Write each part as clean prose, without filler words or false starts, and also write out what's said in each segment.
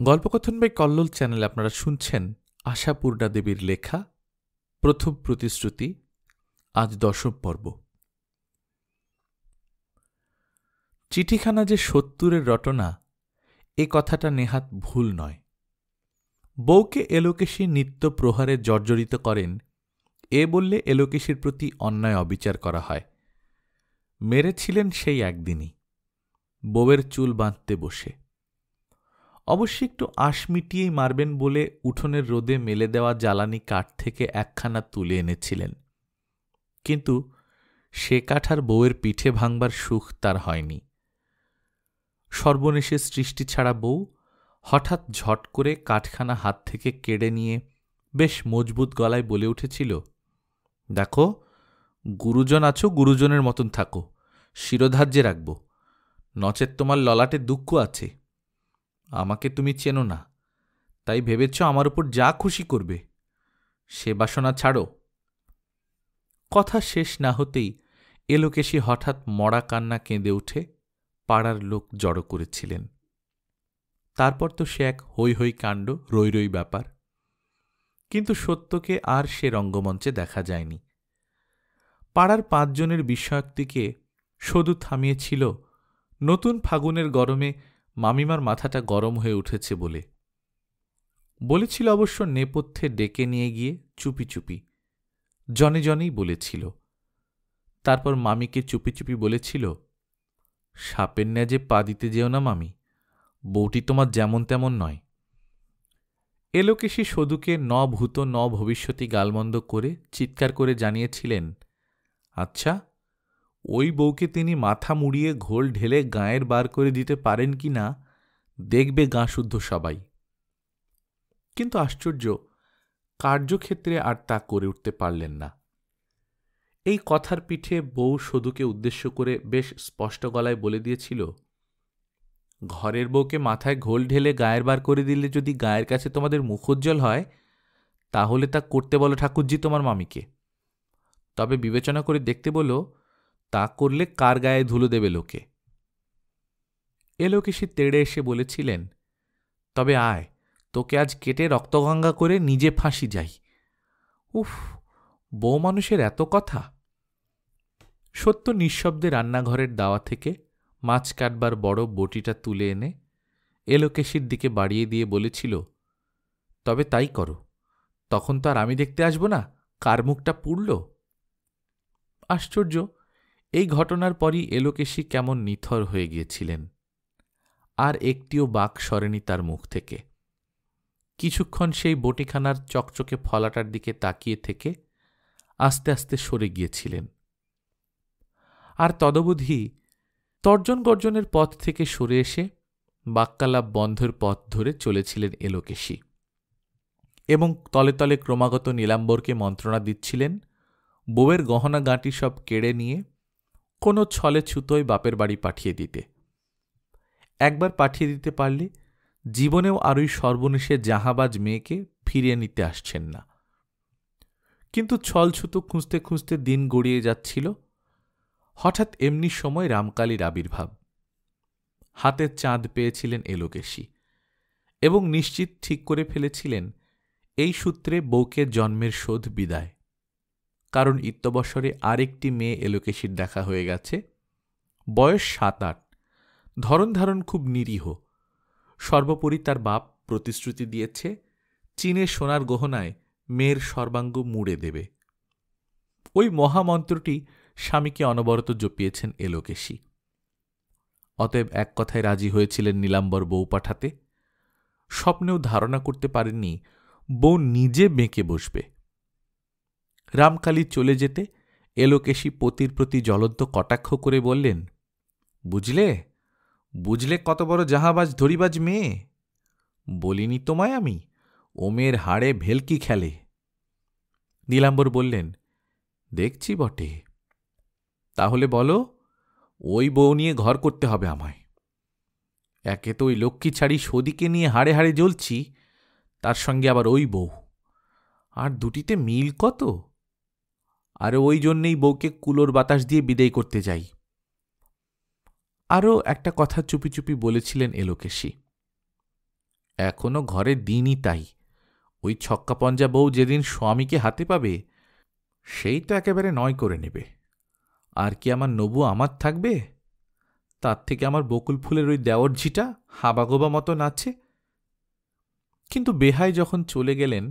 গল্পকথন by Kallol চ্যানেলে আপনারা শুনছেন আশাপূর্ণা দেবীর লেখা প্রথম প্রতিশ্রুতি, আজ 10ম পর্ব। চিঠিখানা যে 70-এর রটনা, এ কথাটা নেহাত ভুল নয়। বউকে এলোকেশী নিত্য প্রহারে জর্জরিত করেন, এ বললে এলোকেশীর প্রতি অন্যায় অবিচার করা হয়। মেরেছিলেন সেই একদিনই, বউয়ের চুল বাঁধতে বসে। অবশ্য একটু আঁশ মিটিয়েই মারবেন বলে উঠোনের রোদে মেলে দেওয়া জ্বালানি কাঠ থেকে একখানা তুলে এনেছিলেন, কিন্তু সে কাঠ আর বউয়ের পিঠে ভাঙবার সুখ তার হয়নি। সর্বনেশে সৃষ্টি ছাড়া বউ হঠাৎ ঝট করে কাঠখানা হাত থেকে কেড়ে নিয়ে বেশ মজবুত গলায় বলে উঠেছিল, দেখো, গুরুজন আছো, গুরুজনের মতন থাকো, শিরোধার্যে রাখব, নচেত তোমার ললাটে দুঃখ আছে। আমাকে তুমি চেনো না, তাই ভেবেছ আমার উপর যা খুশি করবে, সে বাসনা ছাড়ো। কথা শেষ না হতেই এলোকেশী হঠাৎ মরা কান্না কেঁদে উঠে পাড়ার লোক জড়ো করেছিলেন। তারপর তো সে এক হৈ হৈ কাণ্ড, রই রই ব্যাপার। কিন্তু সত্যকে আর সে রঙ্গমঞ্চে দেখা যায়নি। পাড়ার 5 জনের বিস্ময়োক্তিকে শুধু থামিয়েছিল নতুন ফাগুনের গরমে মামিমার মাথাটা গরম হয়ে উঠেছে বলে। বলেছিল অবশ্য নেপথ্যে ডেকে নিয়ে গিয়ে চুপি চুপি, জনে জনেই বলেছিল। তারপর মামিকে চুপি চুপি বলেছিল, সাপের ন্যাজে পা দিতে যেও না মামি, বউটি তোমার যেমন তেমন নয়। এলোকেশী সদুকে ন ভূত ন ভবিষ্যতি গালমন্দ করে চিৎকার করে জানিয়েছিলেন, আচ্ছা, ওই বউকে তিনি মাথা মুড়িয়ে ঘোল ঢেলে গাঁয়ের বার করে দিতে পারেন কি না দেখবে গাঁ শুদ্ধ সবাই। কিন্তু আশ্চর্য, কার্যক্ষেত্রে আর তা করে উঠতে পারলেন না। এই কথার পিঠে বউ সদুকে উদ্দেশ্য করে বেশ স্পষ্ট গলায় বলে দিয়েছিল, ঘরের বউকে মাথায় ঘোল ঢেলে গায়ের বার করে দিলে যদি গায়ের কাছে তোমাদের মুখোজ্জ্বল হয়, তাহলে তা করতে বলো ঠাকুরজি তোমার মামিকে। তবে বিবেচনা করে দেখতে বলো, তা করলে কার গায়ে ধুলো দেবে লোকে। এলোকেশী তেড়ে এসে বলেছিলেন, তবে আয়, তোকে আজ কেটে রক্তগঙ্গা করে নিজে ফাঁসি যাই। উফ, বউ মানুষের এত কথা। সত্য নিঃশব্দে রান্নাঘরের দাওয়া থেকে মাছ কাটবার বড় বটিটা তুলে এনে এলোকেশীর দিকে বাড়িয়ে দিয়ে বলেছিল, তবে তাই করো, তখন তো আর আমি দেখতে আসব না কার মুখটা পুড়ল। আশ্চর্য, এই ঘটনার পরই এলোকেশী কেমন নিথর হয়ে গিয়েছিলেন। আর একটিও বাক সরেনি তার মুখ থেকে। কিছুক্ষণ সেই বটিখানার চকচকে ফলাটার দিকে তাকিয়ে থেকে আস্তে আস্তে সরে গিয়েছিলেন। আর তদবধি তর্জন গর্জনের পথ থেকে সরে এসে বাক্যালাপ বন্ধের পথ ধরে চলেছিলেন এলোকেশী, এবং তলে তলে ক্রমাগত নীলাম্বরকে মন্ত্রণা দিচ্ছিলেন বউয়ের গহনা গাঁটি সব কেড়ে নিয়ে কোনো ছলে ছুতোয় বাপের বাড়ি পাঠিয়ে দিতে। একবার পাঠিয়ে দিতে পারলে জীবনেও আর ওই সর্বনেশে জাহাবাজ মেয়েকে ফিরিয়ে নিতে আসছেন না। কিন্তু ছলছুতো খুঁজতে খুঁজতে দিন গড়িয়ে যাচ্ছিল। হঠাৎ এমনি সময় রামকালীর আবির্ভাব। হাতের চাঁদ পেয়েছিলেন এলোকেশী, এবং নিশ্চিত ঠিক করে ফেলেছিলেন এই সূত্রে বউকে জন্মের শোধ বিদায়। কারণ ইত্যবসরে আরেকটি মেয়ে এলোকেশীর দেখা হয়ে গেছে, বয়স 7-8, ধরন ধারণ খুব নিরীহ। সর্বোপরি তার বাপ প্রতিশ্রুতি দিয়েছে চীনের সোনার গহনায় মেয়ের সর্বাঙ্গ মুড়ে দেবে। ওই মহামন্ত্রটি স্বামীকে অনবরত জপিয়েছেন এলোকেশী। অতএব এক কথায় রাজি হয়েছিলেন নীলাম্বর বউ পাঠাতে। স্বপ্নেও ধারণা করতে পারেননি বউ নিজে বেঁকে বসবে। রামকালী চলে যেতে এলোকেশী পতির প্রতি জ্বলন্ত কটাক্ষ করে বললেন, বুঝলে, বুঝলে কত বড় জাহাবাজ ধরিবাজ মেয়ে? বলিনি তোমায় আমি, ও মেয়ের হাড়ে ভেলকি খেলে। নীলাম্বর বললেন, দেখছি বটে। তাহলে বলো, ওই বউ নিয়ে ঘর করতে হবে আমায়। একে তো ওই লক্ষ্মী ছাড়ি সদিকে নিয়ে হাড়ে হাড়ে জ্বলছি, তার সঙ্গে আবার ওই বউ, আর দুটিতে মিল কত। আর ওই জন্যেই বউকে কুলোর বাতাস দিয়ে বিদায় করতে যাই। আরও একটা কথা চুপি চুপি বলেছিলেন এলোকেশী, এখনো ঘরে দিনই তাই। ওই ছক্কা পঞ্জা বউ যেদিন স্বামীকে হাতে পাবে সেই তো একেবারে নয় করে নেবে। আর কি আমার নবু আমার থাকবে? তার থেকে আমার বকুল ফুলের ওই দেওরঝিটা হাবাগোবা মতো নাচে। কিন্তু বেহাই যখন চলে গেলেন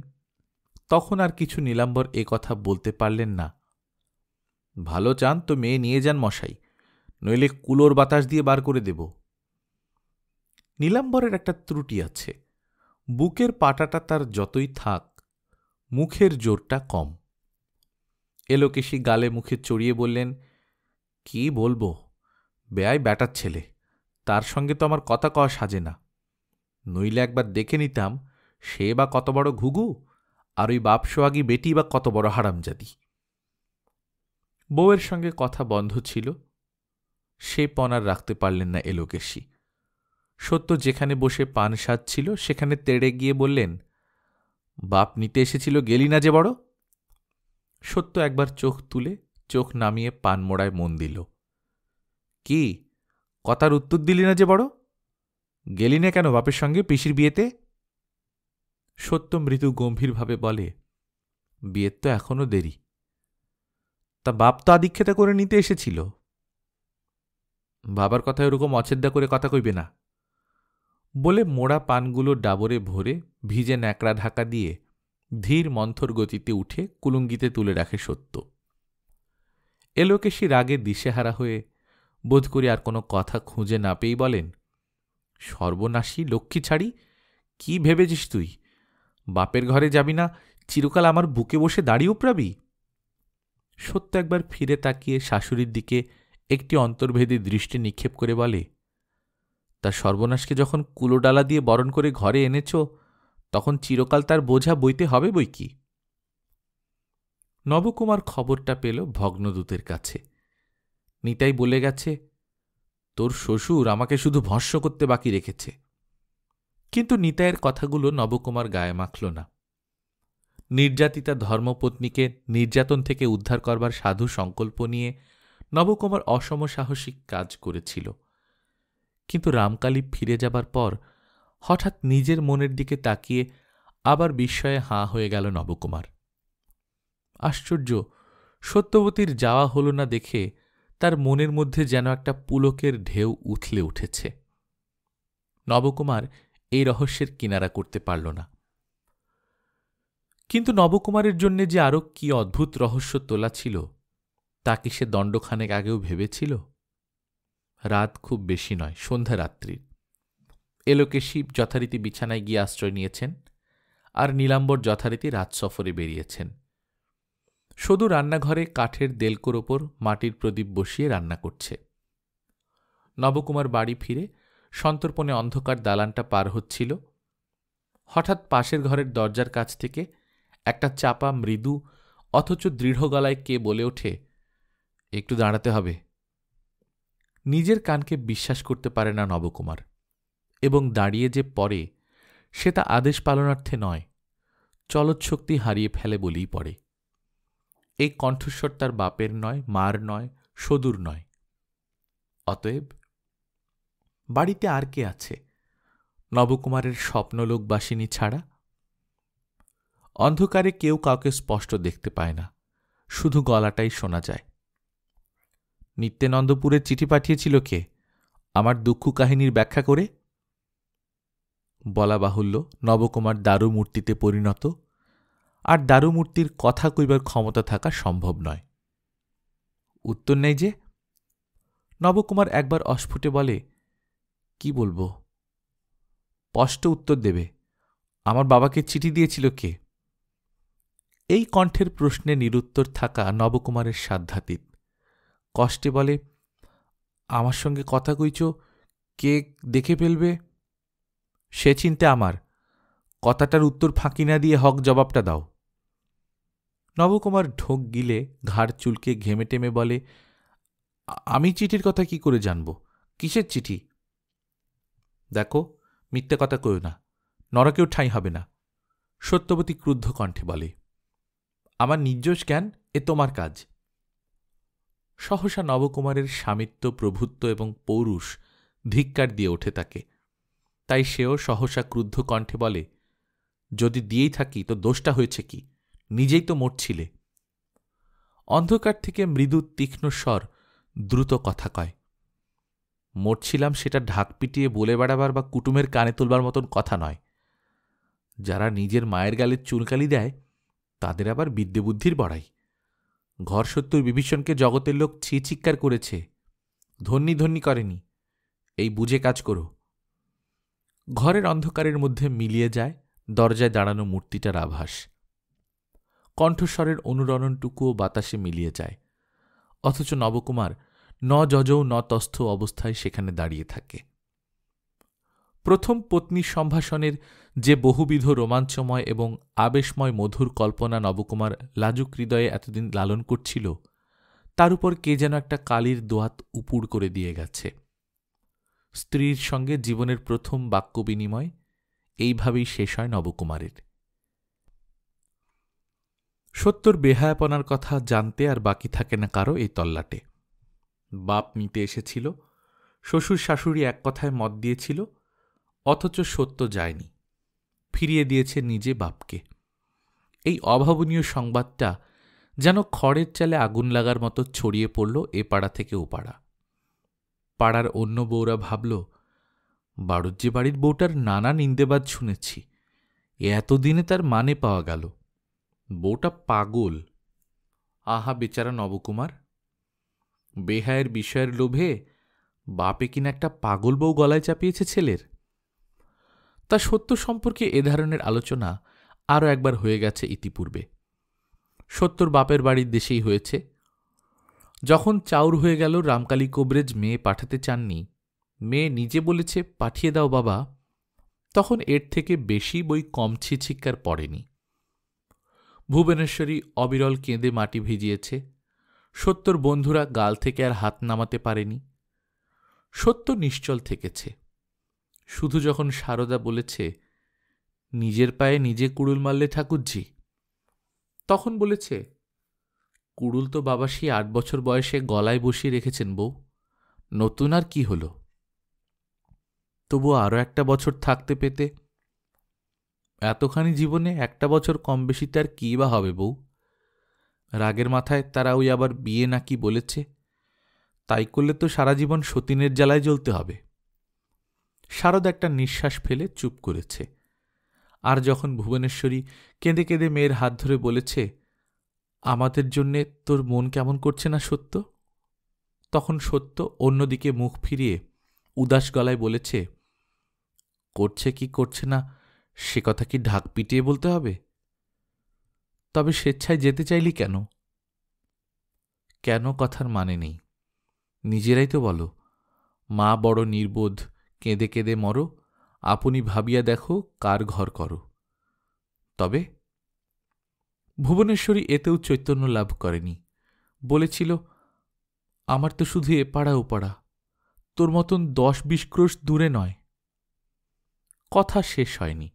তখন আর কিছু নীলাম্বর এ কথা বলতে পারলেন না। ভালো চান তো মেয়ে নিয়ে যান মশাই, নইলে কুলোর বাতাস দিয়ে বার করে দেব। নীলাম্বরের একটা ত্রুটি আছে, বুকের পাটাটা তার যতই থাক মুখের জোরটা কম। এলোকেশি গালে মুখে চড়িয়ে বললেন, কি বলবো, বেয়াই ব্যাটার ছেলে, তার সঙ্গে তো আমার কথা কওয়া সাজে না। নইলে একবার দেখে নিতাম সে বা কত বড় ঘুঘু, আর ওই বাপসোয়াগী বেটি বা কত বড় হারামজাদি। বউয়ের সঙ্গে কথা বন্ধ ছিল, সে পনার রাখতে পারলেন না এলোকেশি। সত্য যেখানে বসে পান সাজছিল সেখানে তেড়ে গিয়ে বললেন, বাপ নিতে এসেছিল, গেলি না যে বড়। সত্য একবার চোখ তুলে চোখ নামিয়ে পান মোড়ায় মন দিল। কি কথার উত্তর দিলি না যে বড়? গেলি না কেন বাপের সঙ্গে পিসির বিয়েতে? সত্য মৃদু গম্ভীরভাবে বলে, বিয়ের তো এখনো দেরি। তা বাপ তো আদিক্ষেতা করে নিতে এসেছিল। বাবার কথা ওরকম অছেদ্দা করে কথা কইবে না বলে মোড়া পানগুলো ডাবরে ভরে ভিজে ন্যাকড়া ঢাকা দিয়ে ধীর মন্থর গতিতে উঠে কুলুঙ্গিতে তুলে রাখে সত্য। এলোকেশি রাগে দিশেহারা হয়ে বোধ করি আর কোনো কথা খুঁজে না পেয়েই বলেন, সর্বনাশী লক্ষ্মী ছাড়ি, কি ভেবেছিস তুই? বাপের ঘরে যাবি না, চিরকাল আমার বুকে বসে দাঁড়িয়ে উপড়াবি? সত্য একবার ফিরে তাকিয়ে শাশুড়ির দিকে একটি অন্তর্ভেদী দৃষ্টি নিক্ষেপ করে বলে, তা সর্বনাশকে যখন কুলোডালা দিয়ে বরণ করে ঘরে এনেছ তখন চিরকাল তার বোঝা বইতে হবে বই কি। নবকুমার খবরটা পেল ভগ্নদূতের কাছে। নিতাই বলে গেছে, তোর শ্বশুর আমাকে শুধু ভস্ম করতে বাকি রেখেছে। কিন্তু নিতাইয়ের কথাগুলো নবকুমার গায়ে মাখল না। নির্যাতিতা ধর্মপত্নীকে নির্যাতন থেকে উদ্ধার করবার সাধু সংকল্প নিয়ে নবকুমার অসমসাহসিক কাজ করেছিল। কিন্তু রামকালী ফিরে যাবার পর হঠাৎ নিজের মনের দিকে তাকিয়ে আবার বিস্ময়ে হাঁ হয়ে গেল নবকুমার। আশ্চর্য, সত্যবতীর যাওয়া হল না দেখে তার মনের মধ্যে যেন একটা পুলকের ঢেউ উথলে উঠেছে। নবকুমার এই রহস্যের কিনারা করতে পারল না। কিন্তু নবকুমারের জন্যে যে আরও কি অদ্ভুত রহস্য তোলা ছিল তা কি সে দণ্ডখানেক আগেও ভেবেছিল? রাত খুব বেশি নয়, সন্ধ্যা রাত্রি। এলোকেশি যথারীতি বিছানায় গিয়ে আশ্রয় নিয়েছেন, আর নীলাম্বর যথারীতি রাত সফরে বেরিয়েছেন। শুধু রান্নাঘরে কাঠের দেলকোর ওপর মাটির প্রদীপ বসিয়ে রান্না করছে। নবকুমার বাড়ি ফিরে সন্তর্পণে অন্ধকার দালানটা পার হচ্ছিল। হঠাৎ পাশের ঘরের দরজার কাছ থেকে একটা চাপা মৃদু অথচ দৃঢ় গলায় কে বলে ওঠে, একটু দাঁড়াতে হবে। নিজের কানকে বিশ্বাস করতে পারে না নবকুমার, এবং দাঁড়িয়ে যে পড়ে সে তা আদেশ পালনার্থে নয়, চলৎশক্তি হারিয়ে ফেলে বলেই পড়ে। এই কণ্ঠস্বর তার বাপের নয়, মার নয়, সদূর নয়। অতএব বাড়িতে আর কে আছে নবকুমারের স্বপ্নলোকবাসিনী ছাড়া? অন্ধকারে কেউ কাউকে স্পষ্ট দেখতে পায় না, শুধু গলাটাই শোনা যায়। নিত্যানন্দপুরে চিঠি পাঠিয়েছিল কে আমার দুঃখ কাহিনীর ব্যাখ্যা করে? বলা বাহুল্য, নবকুমার দারুমূর্তিতে পরিণত, আর দারুমূর্তির কথা কইবার ক্ষমতা থাকা সম্ভব নয়। উত্তর নেই যে? নবকুমার একবার অস্ফুটে বলে, কি বলবো? স্পষ্ট উত্তর দেবে, আমার বাবাকে চিঠি দিয়েছিল কে? এই কণ্ঠের প্রশ্নে নিরুত্তর থাকা নবকুমারের সাধ্যাতীত। কষ্টে বলে, আমার সঙ্গে কথা কইছ, কে দেখে ফেলবে সে চিন্তা আমার। কথাটার উত্তর ফাঁকি না দিয়ে হক জবাবটা দাও। নবকুমার ঢোক গিলে ঘাড় চুলকে ঘেমে টেমে বলে, আমি চিঠির কথা কি করে জানব? কিসের চিঠি? দেখো, মিথ্যে কথা কইও না, নরকেও ঠাঁই হবে না। সত্যবতী ক্রুদ্ধ কণ্ঠে বলে, আমার নির্দোষ জ্ঞান এ তোমার কাজ। সহসা নবকুমারের স্বামিত্ব, প্রভুত্ব এবং পৌরুষ ধিক্কার দিয়ে ওঠে তাকে। তাই সেও সহসা ক্রুদ্ধ কণ্ঠে বলে, যদি দিয়েই থাকি তো দোষটা হয়েছে কি? নিজেই তো মরছিলে। অন্ধকার থেকে মৃদু তীক্ষ্ণ স্বর দ্রুত কথা কয়, মরছিলাম সেটা ঢাক পিটিয়ে বলে বেড়াবার বা কুটুমের কানে তুলবার মতন কথা নয়। যারা নিজের মায়ের গালে চুনকালি দেয় তাদের আবার বিদ্যে বুদ্ধির বড়াই। ঘর শত্রুর বিভীষণকে জগতের লোক ছি চিৎকার করেছে, ধন্যী ধন্যী করেনি, এই বুঝে কাজ করো। ঘরের অন্ধকারের মধ্যে মিলিয়ে যায় দরজায় দাঁড়ানো মূর্তিটার আভাস। কণ্ঠস্বরের অনুরণনটুকুও বাতাসে মিলিয়ে যায়, অথচ নবকুমার ন যজৌ ন তস্থ অবস্থায় সেখানে দাঁড়িয়ে থাকে। প্রথম পত্নী সম্ভাষণের যে বহুবিধ রোমাঞ্চময় এবং আবেশময় মধুর কল্পনা নবকুমার লাজুক হৃদয়ে এতদিন লালন করছিল, তার উপর কে যেন একটা কালির দোয়াত উপুড় করে দিয়ে গেছে। স্ত্রীর সঙ্গে জীবনের প্রথম বাক্য বিনিময় এইভাবেই শেষ হয় নবকুমারের। সত্যর বেহায়াপনার কথা জানতে আর বাকি থাকে না কারো এই তল্লাটে। বাপ নিতে এসেছিল, শ্বশুর শাশুড়ি এক কথায় মত দিয়েছিল, অথচ সত্য যায়নি, ফিরিয়ে দিয়েছে নিজে বাপকে। এই অভাবনীয় সংবাদটা যেন খড়ের চালে আগুন লাগার মতো ছড়িয়ে পড়ল এ পাড়া থেকে ও পাড়া। পাড়ার অন্য বউরা ভাবল, বাড়ুজ্যে বাড়ির বউটার নানা নিন্দেবাদ শুনেছি, এতদিনে তার মানে পাওয়া গেল, বউটা পাগল। আহা বেচারা নবকুমার, বেহায়ের বিষয়ের লোভে বাপে কিনা একটা পাগল বউ গলায় চাপিয়েছে ছেলের। তা সত্য সম্পর্কে এ ধরনের আলোচনা আরও একবার হয়ে গেছে ইতিপূর্বে। সত্যর বাপের বাড়ির দেশেই হয়েছে। যখন চাউর হয়ে গেল রামকালী কোবরেজ মেয়ে পাঠাতে চাননি, মেয়ে নিজে বলেছে পাঠিয়ে দাও বাবা, তখন এর থেকে বেশি বই কম ছিচিক্কার পড়েনি। ভুবনেশ্বরী অবিরল কেঁদে মাটি ভিজিয়েছে, সত্যর বন্ধুরা গাল থেকে আর হাত নামাতে পারেনি। সত্য নিশ্চল থেকেছে। শুধু যখন সারদা বলেছে নিজের পায়ে নিজে কুড়ুল মারলে ঠাকুরজি, তখন বলেছে, কুড়ুল তো বাবা সেই 8 বছর বয়সে গলায় বসিয়ে রেখেছেন বউ, নতুন আর কি হল? তবু আরও একটা বছর থাকতে পেতে। এতখানি জীবনে একটা বছর কম বেশি তার কী বা হবে বউ? রাগের মাথায় তারা ওই আবার বিয়ে নাকি বলেছে, তাই করলে তো সারা জীবন সতীনের জ্বালায় জ্বলতে হবে। শারদ একটা নিঃশ্বাস ফেলে চুপ করেছে। আর যখন ভুবনেশ্বরী কেঁদে কেঁদে মেয়ের হাত ধরে বলেছে, আমাদের জন্যে তোর মন কেমন করছে না সত্য, তখন সত্য অন্যদিকে মুখ ফিরিয়ে উদাস গলায় বলেছে, করছে কি করছে না সে কথা কি ঢাক পিটিয়ে বলতে হবে? তবে স্বেচ্ছায় যেতে চাইলি কেন? কেন কথার মানে নেই, নিজেরাই তো বলো, মা বড় নির্বোধ, কেঁদে কেঁদে মরো, আপনি ভাবিয়া দেখো কার ঘর করো। তবে ভুবনেশ্বরী এতেও চৈতন্য লাভ করেনি, বলেছিল, আমার তো শুধু এ পাড়া ও পাড়া, তোর মতন 10-20 ক্রোশ দূরে নয়। কথা শেষ হয়নি।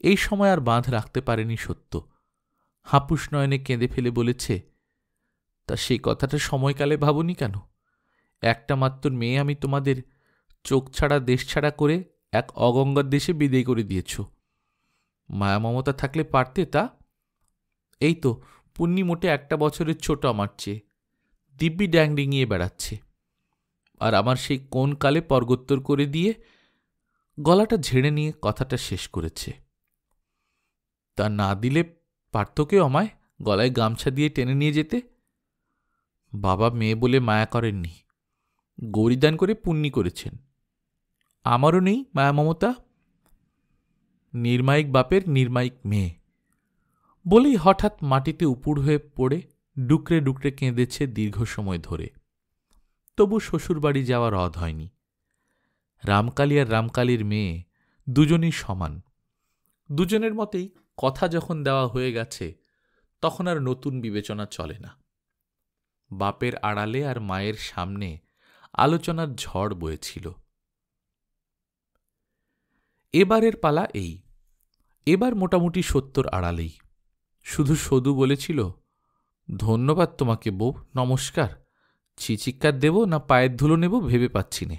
এই সময় আর বাঁধ রাখতে পারেনি সত্য। হাপুস নয়নে কেঁদে ফেলে বলেছে, তা সেই কথাটা সময়কালে ভাবনি কেন? একটা মাত্র মেয়ে আমি তোমাদের চোখ ছাড়া দেশ ছাড়া করে এক অগঙ্গার দেশে বিদেয় করে দিয়েছ। মায়া মমতা থাকলে পারতে তা? এই তো পুণ্যি মোটে 1 বছরের ছোট আমার চেয়ে, দিব্যি ড্যাং ডিঙিয়ে বেড়াচ্ছে, আর আমার সেই কোন কালে পর্গোত্তর করে দিয়ে গলাটা ঝেড়ে নিয়ে কথাটা শেষ করেছে। তা না দিলে পারত কেউ আমায় গলায় গামছা দিয়ে টেনে নিয়ে যেতে? বাবা মেয়ে বলে মায়া করেননি, গৌরীদান করে পুণ্যি করেছেন। আমারও নেই মায়া মমতা, নির্মায়িক বাপের নির্মায়িক মেয়ে। বলেই হঠাৎ মাটিতে উপুড় হয়ে পড়ে ডুকরে ডুকরে কেঁদেছে দীর্ঘ সময় ধরে। তবু শ্বশুরবাড়ি যাওয়ার রদ হয়নি। রামকালী আর রামকালীর মেয়ে দুজনই সমান। দুজনের মতেই কথা যখন দেওয়া হয়ে গেছে, তখন আর নতুন বিবেচনা চলে না। বাপের আড়ালে আর মায়ের সামনে আলোচনার ঝড় বয়েছিল। এবারের পালা এই। এবার মোটামুটি সত্যর আড়ালেই। শুধু সদু বলেছিল, ধন্যবাদ তোমাকে বউ, নমস্কার, ছিচিক্কার দেব না পায়ের ধুলো নেব ভেবে পাচ্ছি নে।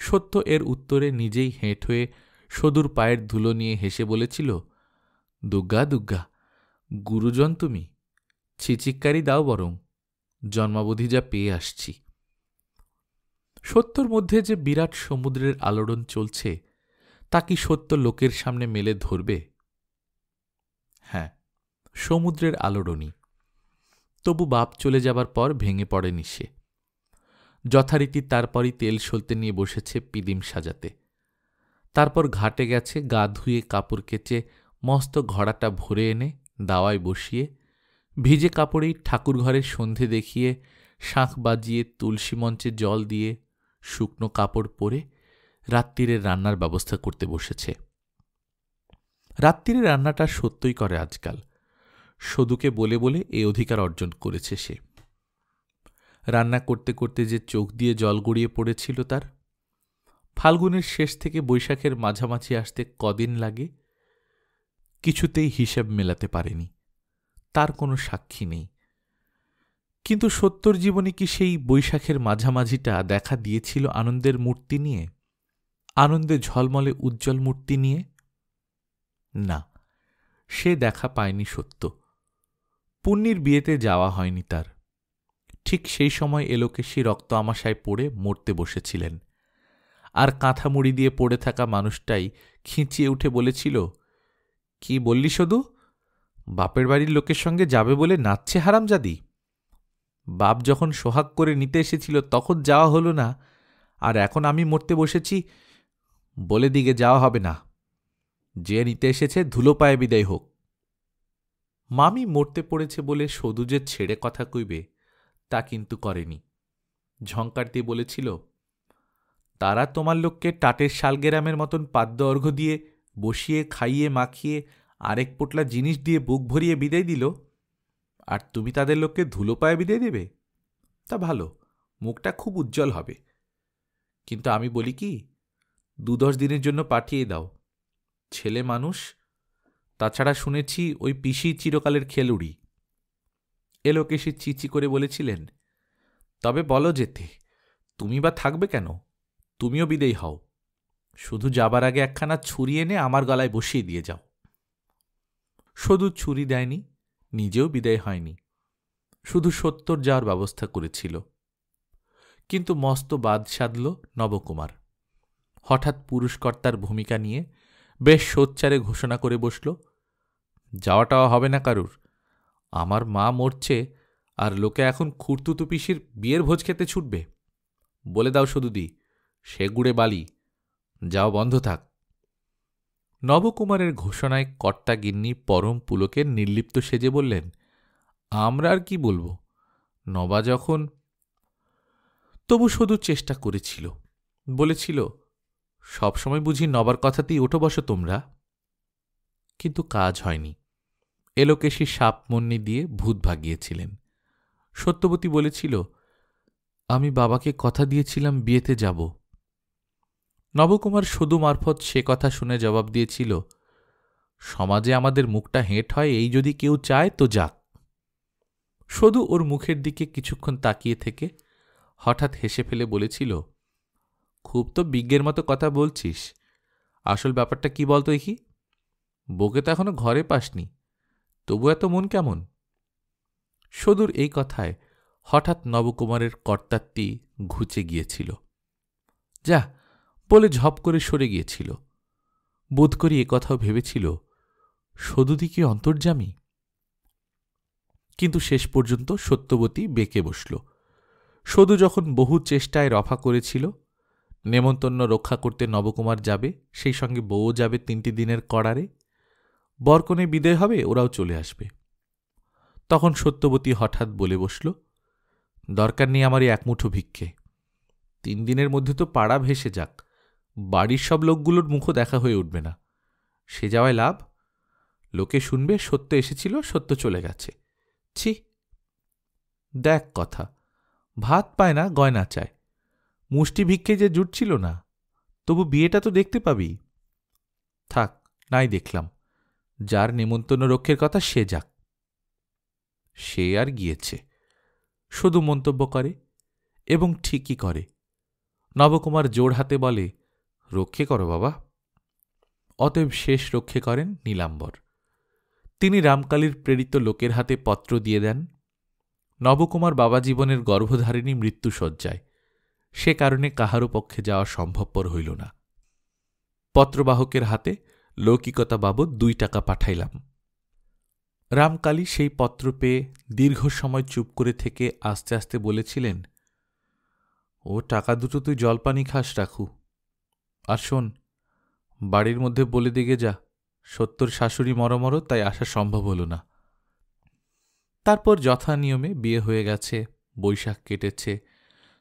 সত্য এর উত্তরে নিজেই হেঁট হয়ে সদূর পায়ের ধুলো নিয়ে হেসে বলেছিল, দুগ্গা দুগ্গা, গুরুজন তুমি, ছিচিক্কারি দাও বরং, জন্মাবধি যা পেয়ে আসছি। সত্যর মধ্যে যে বিরাট সমুদ্রের আলোড়ন চলছে তা কি সত্য লোকের সামনে মেলে ধরবে? হ্যাঁ, সমুদ্রের আলোড়নই। তবু বাপ চলে যাবার পর ভেঙে পড়েনি সে। যথারীতি তারপরই তেল সলতে নিয়ে বসেছে পিদিম সাজাতে। তারপর ঘাটে গেছে, গা ধুয়ে কাপড় কেচে মস্ত ঘড়াটা ভরে এনে দাওয়ায় বসিয়ে ভিজে কাপড়েই ঠাকুরঘরের সন্ধে দেখিয়ে শাঁখ বাজিয়ে তুলসী মঞ্চে জল দিয়ে শুকনো কাপড় পরে রাত্রিরের রান্নার ব্যবস্থা করতে বসেছে। রাত্রিরে রান্নাটা সত্যই করে আজকাল, সদুকে বলে বলে এই অধিকার অর্জন করেছে সে। রান্না করতে করতে যে চোখ দিয়ে জল গড়িয়ে পড়েছিল তার, ফাল্গুনের শেষ থেকে বৈশাখের মাঝামাঝি আসতে কদিন লাগে, কিছুতেই হিসেব মেলাতে পারেনি, তার কোনো সাক্ষী নেই। কিন্তু সত্যর জীবনে কি সেই বৈশাখের মাঝামাঝিটা দেখা দিয়েছিল আনন্দের মূর্তি নিয়ে, আনন্দে ঝলমলে উজ্জ্বল মূর্তি নিয়ে? না, সে দেখা পায়নি সত্য। পুণ্যির বিয়েতে যাওয়া হয়নি তার। ঠিক সেই সময় এলোকেশী রক্ত আমাশায় পড়ে মরতে বসেছিলেন, আর কাঁথা মুড়ি দিয়ে পড়ে থাকা মানুষটাই খিঁচিয়ে উঠে বলেছিল, কি বললি সদু, বাপের বাড়ির লোকের সঙ্গে যাবে বলে নাচছে হারামজাদি? বাপ যখন সোহাগ করে নিতে এসেছিল তখন যাওয়া হল না, আর এখন আমি মরতে বসেছি, বলে দিকে যাওয়া হবে না। যে নিতে এসেছে ধুলো পায়ে বিদায় হোক। মামি মরতে পড়েছে বলে সদু যে ছেড়ে কথা কইবে তা কিন্তু করেনি। ঝঙ্কার দিয়ে বলেছিল, তারা তোমার লোককে টাটের শালগেরামের মতন পাদ্য অর্ঘ্য দিয়ে বসিয়ে খাইয়ে মাখিয়ে আরেক পোটলা জিনিস দিয়ে বুক ভরিয়ে বিদায় দিল, আর তুমি তাদের লোককে ধুলো পায়ে বিদায় দেবে? তা ভালো, মুখটা খুব উজ্জ্বল হবে। কিন্তু আমি বলি কি, 2-10 দিনের জন্য পাঠিয়ে দাও, ছেলে মানুষ। তাছাড়া শুনেছি ওই পিসি চিরকালের খেলুড়ি। এলোকেশী চিচি করে বলেছিলেন, তবে বলো যেতে, তুমি বা থাকবে কেন? তুমিও বিদেয় হও, শুধু যাবার আগে একখানা ছুরি এনে আমার গলায় বসিয়ে দিয়ে যাও। শুধু ছুরি দেয়নি, নিজেও বিদায় হয়নি, শুধু সত্তর যাওয়ার ব্যবস্থা করেছিল। কিন্তু মস্ত বাদ সাধল নবকুমার। হঠাৎ পুরুষকর্তার ভূমিকা নিয়ে বেশ সোচ্চারে ঘোষণা করে বসল, যাওয়াটাও হবে না কারুর। আমার মা মরছে, আর লোকে এখন খুঁড়তুতু পিসির বিয়ের ভোজ খেতে ছুটবে। বলে দাও সদুদি, সে গুড়ে বালি, যাও বন্ধ থাক। নবকুমারের ঘোষণায় কর্তা গিন্নি পরম পুলকের নির্লিপ্ত সেজে বললেন, আমরা আর কি বলবো, নবা যখন। তবু শুধু চেষ্টা করেছিল, বলেছিল, সবসময় বুঝি নবার কথাতেই ওঠো বসো তোমরা। কিন্তু কাজ হয়নি। এলোকেশী সাপমন্যি দিয়ে ভূত ভাগিয়েছিলেন। সত্যবতী বলেছিল, আমি বাবাকে কথা দিয়েছিলাম বিয়েতে যাব। নবকুমার সদু মারফত সে কথা শুনে জবাব দিয়েছিল, সমাজে আমাদের মুখটা হেঁট হয়, এই যদি কেউ চায় তো যাক। সদু ওর মুখের দিকে কিছুক্ষণ তাকিয়ে থেকে হঠাৎ হেসে ফেলে বলেছিল, খুব তো বিজ্ঞের মতো কথা বলছিস, আসল ব্যাপারটা কি বলতো দেখি? বউকে তো এখনো ঘরে পাসনি, তবু এত মন কেমন? সদুর এই কথায় হঠাৎ নবকুমারের কর্তাত্তি ঘুচে গিয়েছিল, যা বলে ঝপ করে সরে গিয়েছিল। বোধ করি একথাও ভেবেছিল, সদুদি কি অন্তর্যামী? কিন্তু শেষ পর্যন্ত সত্যবতী বেঁকে বসল। সদু যখন বহু চেষ্টায় রফা করেছিল, নেমন্তন্ন রক্ষা করতে নবকুমার যাবে, সেই সঙ্গে বউও যাবে 3টি দিনের কড়ারে, বরকনে বিদায় হবে, ওরাও চলে আসবে। তখন সত্যবতী হঠাৎ বলে বসল, দরকার নেই আমার এক মুঠো ভিক্ষে, 3 দিনের মধ্যে তো পাড়া ভেসে যাক, বাড়ির সব লোকগুলোর মুখও দেখা হয়ে উঠবে না, সে যাওয়ায় লাভ। লোকে শুনবে সত্য এসেছিল, সত্য চলে গেছে। ছি, দেখ কথা, ভাত পায় না, গয়না চায়, মুষ্টি ভিক্ষে যে জুটছিল না, তবু বিয়েটা তো দেখতে পাবি। থাক, নাই দেখলাম, যার নেমন্তন্ন রক্ষের কথা সে যাক। সে আর গিয়েছে, শুধু মন্তব্য করে, এবং ঠিকই করে। নবকুমার জোড় হাতে বলে, রক্ষে করো বাবা। অতএব শেষ রক্ষে করেন নীলাম্বর। তিনি রামকালীর প্রেরিত লোকের হাতে পত্র দিয়ে দেন। নবকুমার বাবা জীবনের গর্ভধারিণী মৃত্যুশয্যায়, সে কারণে কাহারও পক্ষে যাওয়া সম্ভবপর হইল না। পত্রবাহকের হাতে লৌকিকতা বাবদ 2 টাকা পাঠাইলাম। রামকালী সেই পত্র পেয়ে দীর্ঘ সময় চুপ করে থেকে আস্তে আস্তে বলেছিলেন, ও টাকা দুটো তুই জলপানি খাস রাখু। আর শোন, বাড়ির মধ্যে বলে দিগে যা, সত্যর শাশুড়ি মরমর, তাই আসা সম্ভব হল না। তারপর যথা নিয়মে বিয়ে হয়ে গেছে, বৈশাখ কেটেছে,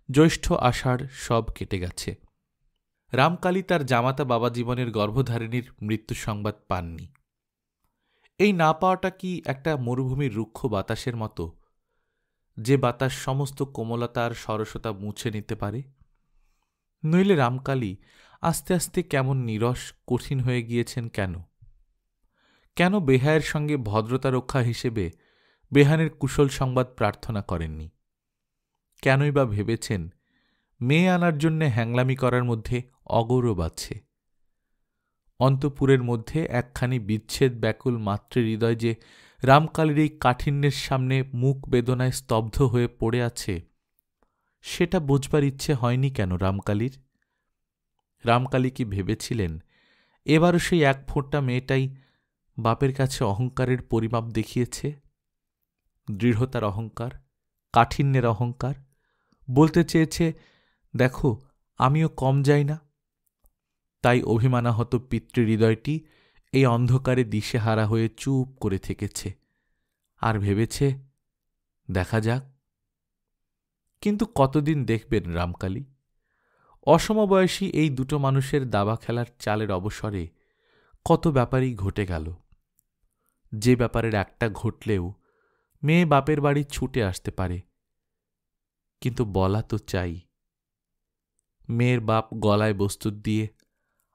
জ্যৈষ্ঠ আষাঢ় সব কেটে গেছে। রামকালী তার জামাতা বাবা জীবনের গর্ভধারিণীর মৃত্যু সংবাদ পাননি। এই না পাওয়াটা কি একটা মরুভূমির রুক্ষ বাতাসের মতো, যে বাতাস সমস্ত কোমলতা আর সরসতা মুছে নিতে পারে? নইলে রামকালী আস্তে আস্তে কেমন নীরস কঠিন হয়ে গিয়েছেন কেন? কেন বেহায়ের সঙ্গে ভদ্রতা রক্ষা হিসেবে বেহানের কুশল সংবাদ প্রার্থনা করেননি? কেনই বা ভেবেছেন মেয়ে আনার জন্য হ্যাংলামি করার মধ্যে অগৌরব আছে? অন্তঃপুরের মধ্যে একখানি বিচ্ছেদ ব্যাকুল মাতৃহৃদয় যে রামকালীর এই কাঠিন্যের সামনে মুখ বেদনায় স্তব্ধ হয়ে পড়ে আছে, সেটা বোঝবার ইচ্ছে হয়নি কেন রামকালীর? রামকালী কি ভেবেছিলেন এবারও সেই এক ফোঁটা মেয়েটাই বাপের কাছে অহংকারের পরিমাপ দেখিয়েছে? দৃঢ়তার অহংকার, কাঠিন্যের অহংকার, বলতে চেয়েছে, দেখো আমিও কম যাই না। তাই অভিমানাহত পিতৃহৃদয়টি এই অন্ধকারে দিশেহারা হয়ে চুপ করে থেকেছে, আর ভেবেছে দেখা যাক। কিন্তু কতদিন দেখবেন রামকালী? অসমবয়সী এই দুটো মানুষের দাবা খেলার চালের অবসরে কত ব্যাপারই ঘটে গেল, যে ব্যাপারের একটা ঘটলেও মেয়ে বাপের বাড়ি ছুটে আসতে পারে। কিন্তু বলা তো চাই। মেয়ের বাপ গলায় বস্তুর দিয়ে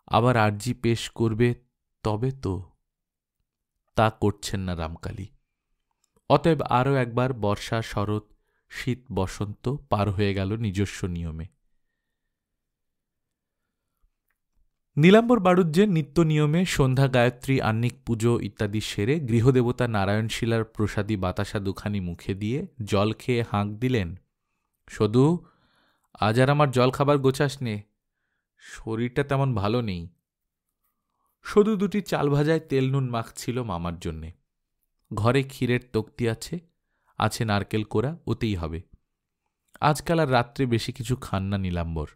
আবার আর্জি পেশ করবে, তবে তো। তা করছেন না রামকালী। অতএব আরও একবার বর্ষা, শরৎ, শীত, বসন্ত পার হয়ে গেল নিজস্ব নিয়মে। নীলাম্বর বাড়ুজ্যে নিত্য নিয়মে সন্ধ্যা গায়ত্রী, আহ্নিক পুজো ইত্যাদি সেরে গৃহদেবতা নারায়ণশিলার প্রসাদী বাতাসা দুখানি মুখে দিয়ে জল খেয়ে হাঁক দিলেন, সদু, আজ আর আমার জল খাবার গোছাস নে, শরীরটা তেমন ভালো নেই। সদু 2টি চাল ভাজায় তেল নুন মাখছিল মামার জন্যে। ঘরে ক্ষীরের তক্তি আছে, আছে নারকেল কোড়া, ওতেই হবে। আজকাল আর রাত্রে বেশি কিছু খান না নীলাম্বর।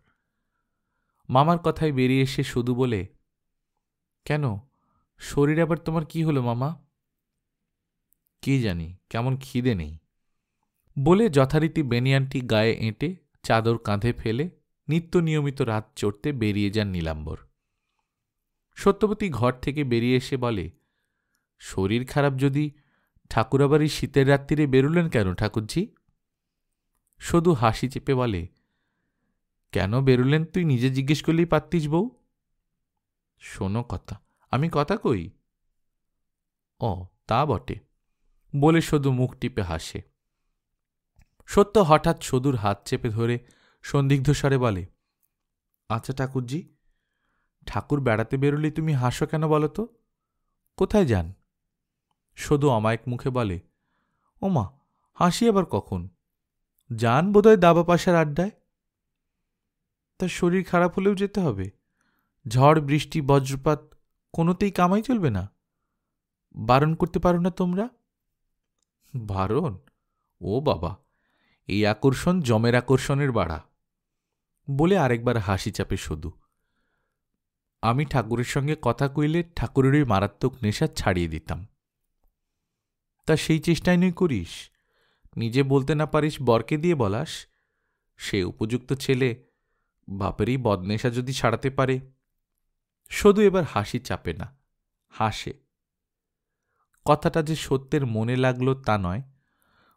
মামার কথায় বেরিয়ে এসে সদু বলে, কেন, শরীর আবার তোমার কি হলো মামা? কি জানি, কেমন খিদে নেই। বলে যথারীতি বেনিয়ানটি গায়ে এঁটে চাদর কাঁধে ফেলে নিত্য নিয়মিত রাত চড়তে বেরিয়ে যান নীলাম্বর। সত্যবতী ঘর থেকে বেরিয়ে এসে বলে, শরীর খারাপ যদি, ঠাকুর আবার এই শীতের রাত্রিরে বেরুলেন কেন ঠাকুরজি? সদু হাসি চেপে বলে, কেন বেরুলেন তুই নিজে জিজ্ঞেস করলেই পারতিস বউ। শোনো কথা, আমি কথা কই? ও তা বটে, বলে সদু মুখ টিপে হাসে। সত্য হঠাৎ সদুর হাত চেপে ধরে সন্দিগ্ধ স্বরে বলে, আচ্ছা ঠাকুরজি, ঠাকুর বেড়াতে বেরোলে তুমি হাসো কেন বলো তো? কোথায় যান? সদু অমায়িক মুখে বলে, ওমা, হাসি আবার কখন? যান বোধহয় দাবা পাশার আড্ডায়। তার শরীর খারাপ হলেও যেতে হবে? ঝড় বৃষ্টি বজ্রপাত কোনোতেই কামাই চলবে না? বারণ করতে পারো না তোমরা? বারণ? ও বাবা, এই আকর্ষণ জমের আকর্ষণের বাড়া। বলে আরেকবার হাসি চাপে সদু। আমি ঠাকুরের সঙ্গে কথা কইলে ঠাকুরের ওই মারাত্মক নেশা ছাড়িয়ে দিতাম। তা সেই চেষ্টাই নই করিস? নিজে বলতে না পারিস, বরকে দিয়ে বলাস। সে উপযুক্ত ছেলে, বাপেরই বদনেশা যদি ছাড়াতে পারে। সদু এবার হাসি চাপে না, হাসে। কথাটা যে সত্যের মনে লাগল তা নয়,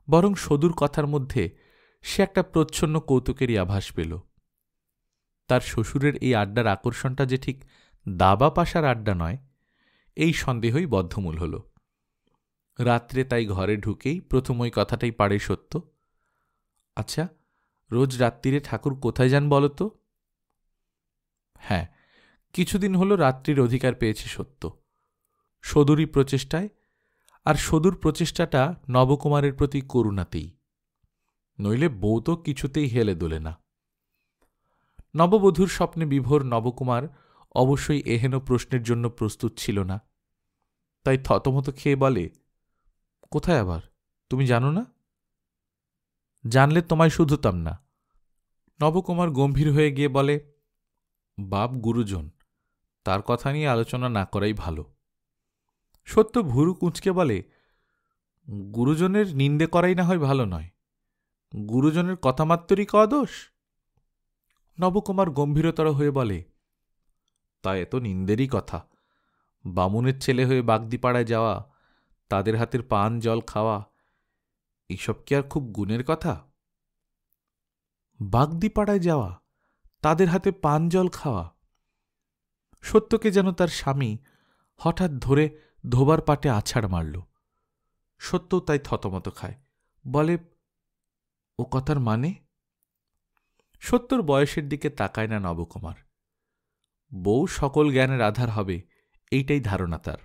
বরং সদুর কথার মধ্যে সে একটা প্রচ্ছন্ন কৌতুকেরই আভাস পেল। তার শ্বশুরের এই আড্ডার আকর্ষণটা যে ঠিক দাবা পাশার আড্ডা নয়, এই সন্দেহই বদ্ধমূল হল। রাত্রে তাই ঘরে ঢুকেই প্রথম ওই কথাটাই পাড়ে সত্য, আচ্ছা, রোজ রাত্রিরে ঠাকুর কোথায় যান বলো তো? হ্যাঁ, কিছুদিন হল রাত্রির অধিকার পেয়েছে সত্য, সদুরই প্রচেষ্টায়, আর সদুর প্রচেষ্টাটা নবকুমারের প্রতি করুণাতেই, নইলে বউ তো কিছুতেই হেলে দোলে না। নববধূর স্বপ্নে বিভোর নবকুমার অবশ্যই এহেন প্রশ্নের জন্য প্রস্তুত ছিল না, তাই থতমত খেয়ে বলে, কোথায় আবার, তুমি জানো না? জানলে তোমায় শুধুতাম না। নবকুমার গম্ভীর হয়ে গিয়ে বলে, বাপ গুরুজন, তার কথা নিয়ে আলোচনা না করাই ভালো। সত্য ভুরু কুঁচকে বলে, গুরুজনের নিন্দে করাই না হয় ভালো নয়, গুরুজনের কথামাত্রই কদোষ? নবকুমার গম্ভীরতর হয়ে বলে, তা এত নিন্দেরই কথা। বামুনের ছেলে হয়ে বাগদিপাড়ায় যাওয়া, তাদের হাতের পান জল খাওয়া, এইসব কি আর খুব গুণের কথা? বাগদিপাড়ায় যাওয়া, তাদের হাতে পান জল খাওয়া? সত্যকে যেন তার স্বামী হঠাৎ ধরে ধোবার পাটে আছাড় মারল। সত্যও তাই থতমত খায়, বলে, ও কথার মানে? সত্যর বয়সের দিকে তাকায় না নবকুমার। বউ সকল জ্ঞানের আধার হবে এইটাই ধারণা তার,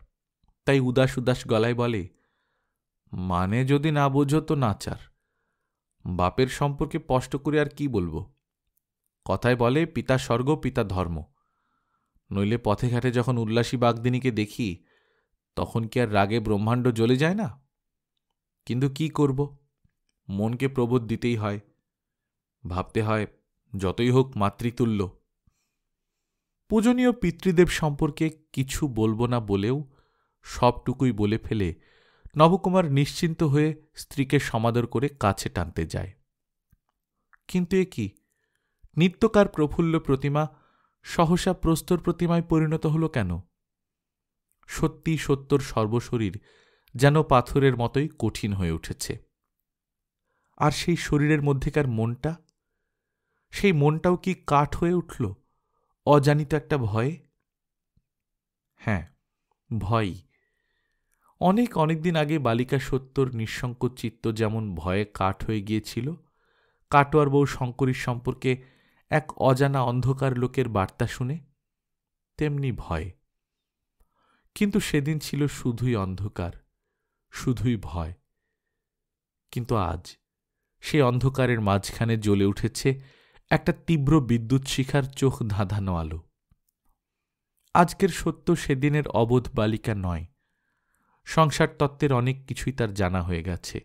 তাই উদাস উদাস গলায় বলে, মানে যদি না বোঝো তো নাচার। বাপের সম্পর্কে স্পষ্ট করে আর কি বলবো? কথায় বলে, পিতা স্বর্গ পিতা ধর্ম। নইলে পথে ঘাটে যখন উল্লাসী বাগদিনীকে দেখি, তখন কি আর রাগে ব্রহ্মাণ্ড জ্বলে যায় না? কিন্তু কি করব, মনকে প্রবোধ দিতেই হয়, ভাবতে হয় যতই হোক মাতৃতুল্য। পূজনীয় পিতৃদেব সম্পর্কে কিছু বলবো না বলেও সবটুকুই বলে ফেলে নবকুমার নিশ্চিন্ত হয়ে স্ত্রীকে সমাদর করে কাছে টানতে যায়। কিন্তু এ কি, নিত্যকার প্রফুল্ল প্রতিমা সহসা প্রস্তর প্রতিমায় পরিণত হল কেন? সত্যি সত্যর সর্বশরীর যেন পাথরের মতোই কঠিন হয়ে উঠেছে। আর সেই শরীরের মধ্যেকার মনটা, সেই মনটাও কি কাঠ হয়ে উঠল অজানিত একটা ভয়ে? হ্যাঁ, ভয়ই। অনেক অনেক দিন আগে বালিকা সত্যর নিঃসংকোচ চিত্ত যেমন ভয়ে কাঠ হয়ে গিয়েছিল, কাটোয়ার বউ শঙ্করীর সম্পর্কে এক অজানা অন্ধকার লোকের বার্তা শুনে, তেমনি ভয়। কিন্তু সেদিন ছিল শুধুই অন্ধকার, শুধুই ভয়। কিন্তু আজ সে অন্ধকারের মাঝখানে জ্বলে উঠেছে একটা তীব্র বিদ্যুৎ শিখার চোখ ধাঁধানো আলো। আজকের সত্য সেদিনের অবোধ বালিকা নয়, সংসার তত্ত্বের অনেক কিছুই তার জানা হয়ে গেছে।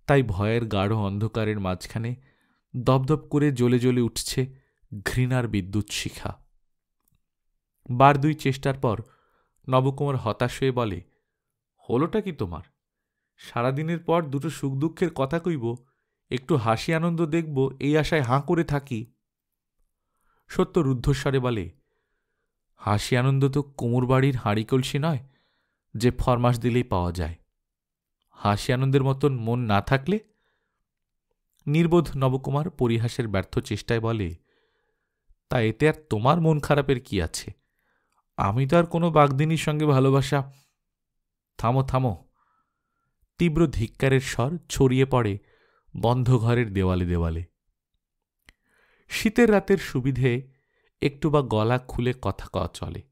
তাই ভয়ের গাঢ় অন্ধকারের মাঝখানে দপদপ করে জ্বলে জ্বলে উঠছে ঘৃণার বিদ্যুৎ শিখা। বার দুই চেষ্টার পর নবকুমার হতাশ হয়ে বলে, হলোটা কি তোমার? সারাদিনের পর দুটো সুখ দুঃখের কথা কইব, একটু হাসি আনন্দ দেখব, এই আশায় হাঁ করে থাকি। সত্য রুদ্ধস্বরে বলে, হাসি আনন্দ তো কুমুর বাড়ির হাঁড়ি কলসি নয় যে ফরমাস দিলেই পাওয়া যায়। হাসি আনন্দের মতন মন না থাকলে? নির্বোধ নবকুমার পরিহাসের ব্যর্থ চেষ্টায় বলে, তা এতে আর তোমার মন খারাপের কি আছে? আমি তো আর কোনো বাগদিনীর সঙ্গে ভালোবাসা। থামো থামো। তীব্র ধিক্কারের স্বর ছড়িয়ে পড়ে বন্ধ ঘরের দেওয়ালে দেওয়ালে। শীতের রাতের সুবিধে একটু বা গলা খুলে কথা কওয়া চলে।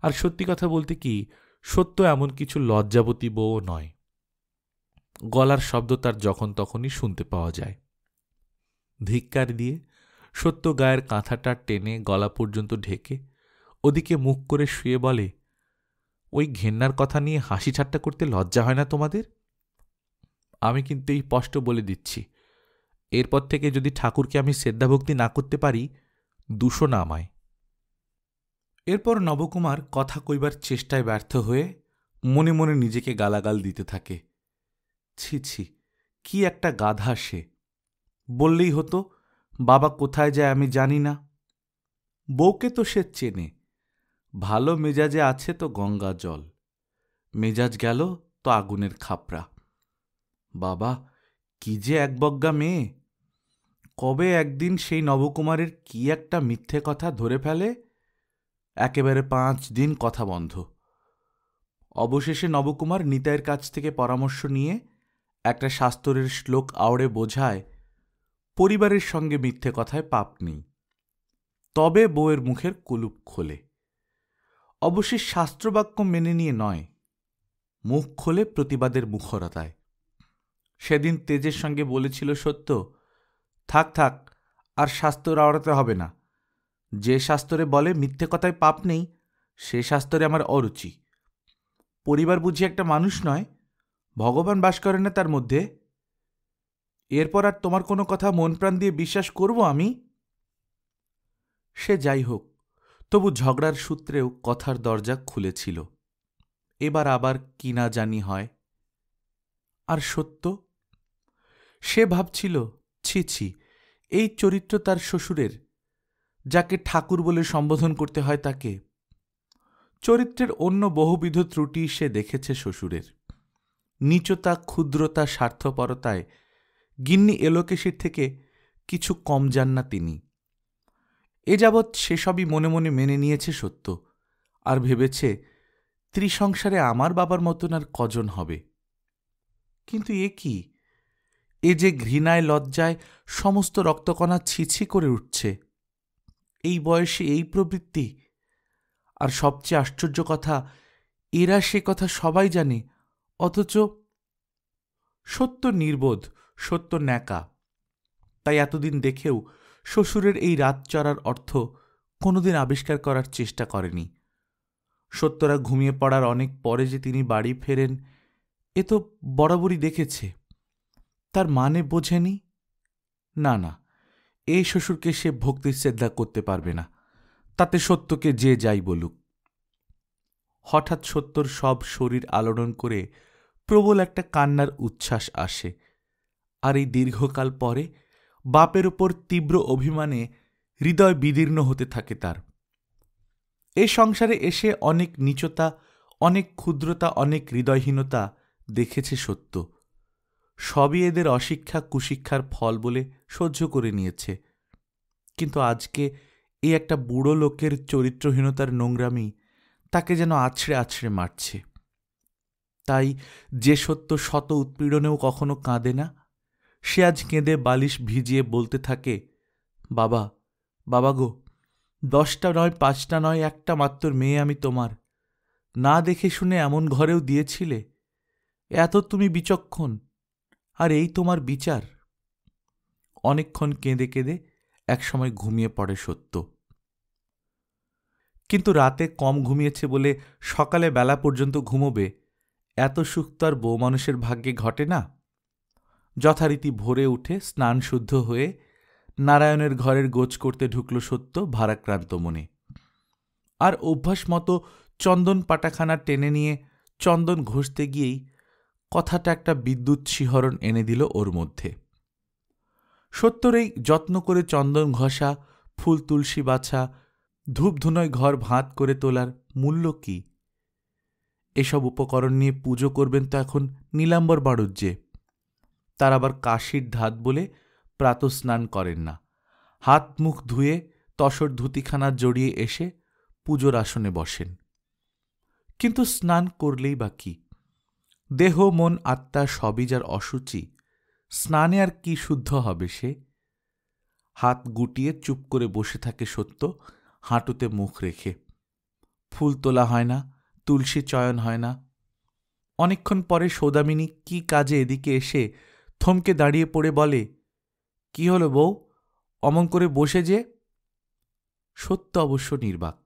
আর সত্যি কথা বলতে কি, সত্য এমন কিছু লজ্জাবতী বউ নয়। গলার শব্দ তার যখন তখনই শুনতে পাওয়া যায়। ধিক্কার দিয়ে সত্য গায়ের কাঁথাটা টেনে গলা পর্যন্ত ঢেকে ওদিকে মুখ করে শুয়ে বলে, ওই ঘেন্নার কথা নিয়ে হাসি ঠাট্টা করতে লজ্জা হয় না তোমাদের? আমি কিন্তু এই স্পষ্ট বলে দিচ্ছি, এরপর থেকে যদি ঠাকুরকে আমি শ্রদ্ধাভক্তি না করতে পারি, দুশো না আমায়। এরপর নবকুমার কথা কইবার চেষ্টায় ব্যর্থ হয়ে মনে মনে নিজেকে গালাগাল দিতে থাকে। ছি ছি, কি একটা গাধা সে! বললেই হতো, বাবা কোথায় যায় আমি জানি না। বউকে তো সে চেনে, ভালো মেজাজে আছে তো গঙ্গা জল, মেজাজ গেল তো আগুনের খাপড়া। বাবা, কি যে একবজ্ঞা মেয়ে! কবে একদিন সেই নবকুমারের কি একটা মিথ্যে কথা ধরে ফেলে, একেবারে 5 দিন কথা বন্ধ। অবশেষে নবকুমার নিতাইয়ের কাছ থেকে পরামর্শ নিয়ে একটা শাস্ত্রের শ্লোক আওড়ে বোঝায়, পরিবারের সঙ্গে মিথ্যে কথায় পাপ নেই, তবে বউয়ের মুখের কুলুপ খোলে। অবশ্যই শাস্ত্রবাক্য মেনে নিয়ে নয়, মুখ খোলে প্রতিবাদের মুখরতায়। সেদিন তেজের সঙ্গে বলেছিল সত্য, থাক থাক, আর শাস্ত্র আওড়াতে হবে না। যে শাস্ত্রে বলে মিথ্যে কথায় পাপ নেই, সে শাস্ত্রে আমার অরুচি। পরিবার বুঝি একটা মানুষ নয়? ভগবান বাস করে না তার মধ্যে? এরপর আর তোমার কোনো কথা মন প্রাণ দিয়ে বিশ্বাস করব আমি? সে যাই হোক, তবু ঝগড়ার সূত্রেও কথার দরজা খুলেছিল। এবার আবার কি না জানি হয়। আর সত্য, সে ভাবছিল, ছি ছি, এই চরিত্র তার শ্বশুরের, যাকে ঠাকুর বলে সম্বোধন করতে হয় তাকে। চরিত্রের অন্য বহুবিধ ত্রুটি সে দেখেছে শ্বশুরের। নীচতা, ক্ষুদ্রতা, স্বার্থপরতায় গিন্নি এলোকেশীর থেকে কিছু কম যান না তিনি। এ যাবৎ সেসবই মনে মনে মেনে নিয়েছে সত্য, আর ভেবেছে ত্রিসংসারে আমার বাবার মতন আর কজন হবে। কিন্তু এ কি, এ যে ঘৃণায় লজ্জায় সমস্ত রক্তকণা ছিছি করে উঠছে। এই বয়সে এই প্রবৃত্তি! আর সবচেয়ে আশ্চর্য কথা, এরা সে কথা সবাই জানে, অথচ সত্য নির্বোধ, সত্য ন্যাকা। তাই এতদিন দেখেও শ্বশুরের এই রাত চড়ার অর্থ কোনোদিন আবিষ্কার করার চেষ্টা করেনি। সত্যরা ঘুমিয়ে পড়ার অনেক পরে যে তিনি বাড়ি ফেরেন, এ তো বরাবরই দেখেছে। তার মানে বোঝেনি? না না, এই শ্বশুরকে সে ভক্তি শ্রদ্ধা করতে পারবে না, তাতে সত্যকে যে যাই বলুক। হঠাৎ সত্যর সব শরীর আলোড়ন করে প্রবল একটা কান্নার উচ্ছ্বাস আসে, আর এই দীর্ঘকাল পরে বাপের ওপর তীব্র অভিমানে হৃদয় বিদীর্ণ হতে থাকে তার। এই সংসারে এসে অনেক নীচতা, অনেক ক্ষুদ্রতা, অনেক হৃদয়হীনতা দেখেছে সত্য। সবই এদের অশিক্ষা কুশিক্ষার ফল বলে সহ্য করে নিয়েছে। কিন্তু আজকে এই একটা বুড়ো লোকের চরিত্রহীনতার নোংরামি তাকে যেন আছড়ে আছড়ে মারছে। তাই যে সত্য শত উৎপীড়নেও কখনো কাঁদে না, সে আজ কেঁদে বালিশ ভিজিয়ে বলতে থাকে, বাবা, বাবা গো, 10টা নয়, 5টা নয়, একটা মাত্র মেয়ে আমি তোমার। না দেখে শুনে এমন ঘরেও দিয়েছিলে। এত তুমি বিচক্ষণ, আর এই তোমার বিচার। অনেকক্ষণ কেঁদে কেঁদে একসময় ঘুমিয়ে পড়ে সত্য। কিন্তু রাতে কম ঘুমিয়েছে বলে সকালে বেলা পর্যন্ত ঘুমোবে, এত সুখ তো আর বউ মানুষের ভাগ্যে ঘটে না। যথারীতি ভোরে উঠে স্নান শুদ্ধ হয়ে নারায়ণের ঘরের গোছ করতে ঢুকল সত্য ভারাক্রান্ত মনে। আর অভ্যাস মতো চন্দন পাটাখানা টেনে নিয়ে চন্দন ঘষতে গিয়েই কথাটা একটা বিদ্যুৎ শিহরণ এনে দিল ওর মধ্যে। সত্যর এই যত্ন করে চন্দন ঘষা, ফুল তুলসী বাছা, ধূপধুনোয় ঘর ভাঁত করে তোলার মূল্য কি? এসব উপকরণ নিয়ে পুজো করবেন তো এখন নীলাম্বর বাড়ুজ্যে। তার আবার কাশির ধাত বলে প্রাতঃস্নান করেন না। হাত মুখ ধুয়ে তসর ধুতিখানা জড়িয়ে এসে পুজোর আসনে বসেন। কিন্তু স্নান করলেই বা কি? দেহ মন আত্মা সবই যার অসুচি, স্নানে আর কি শুদ্ধ হবে সে? হাত গুটিয়ে চুপ করে বসে থাকে সত্য, হাঁটুতে মুখ রেখে। ফুল তোলা হয় না, তুলসী চয়ন হয় না। অনেকক্ষণ পরে সৌদামিনী কি কাজে এদিকে এসে থমকে দাঁড়িয়ে পড়ে বলে, কি হলো বউ, অমন করে বসে যে? সত্য অবশ্য নির্বাক।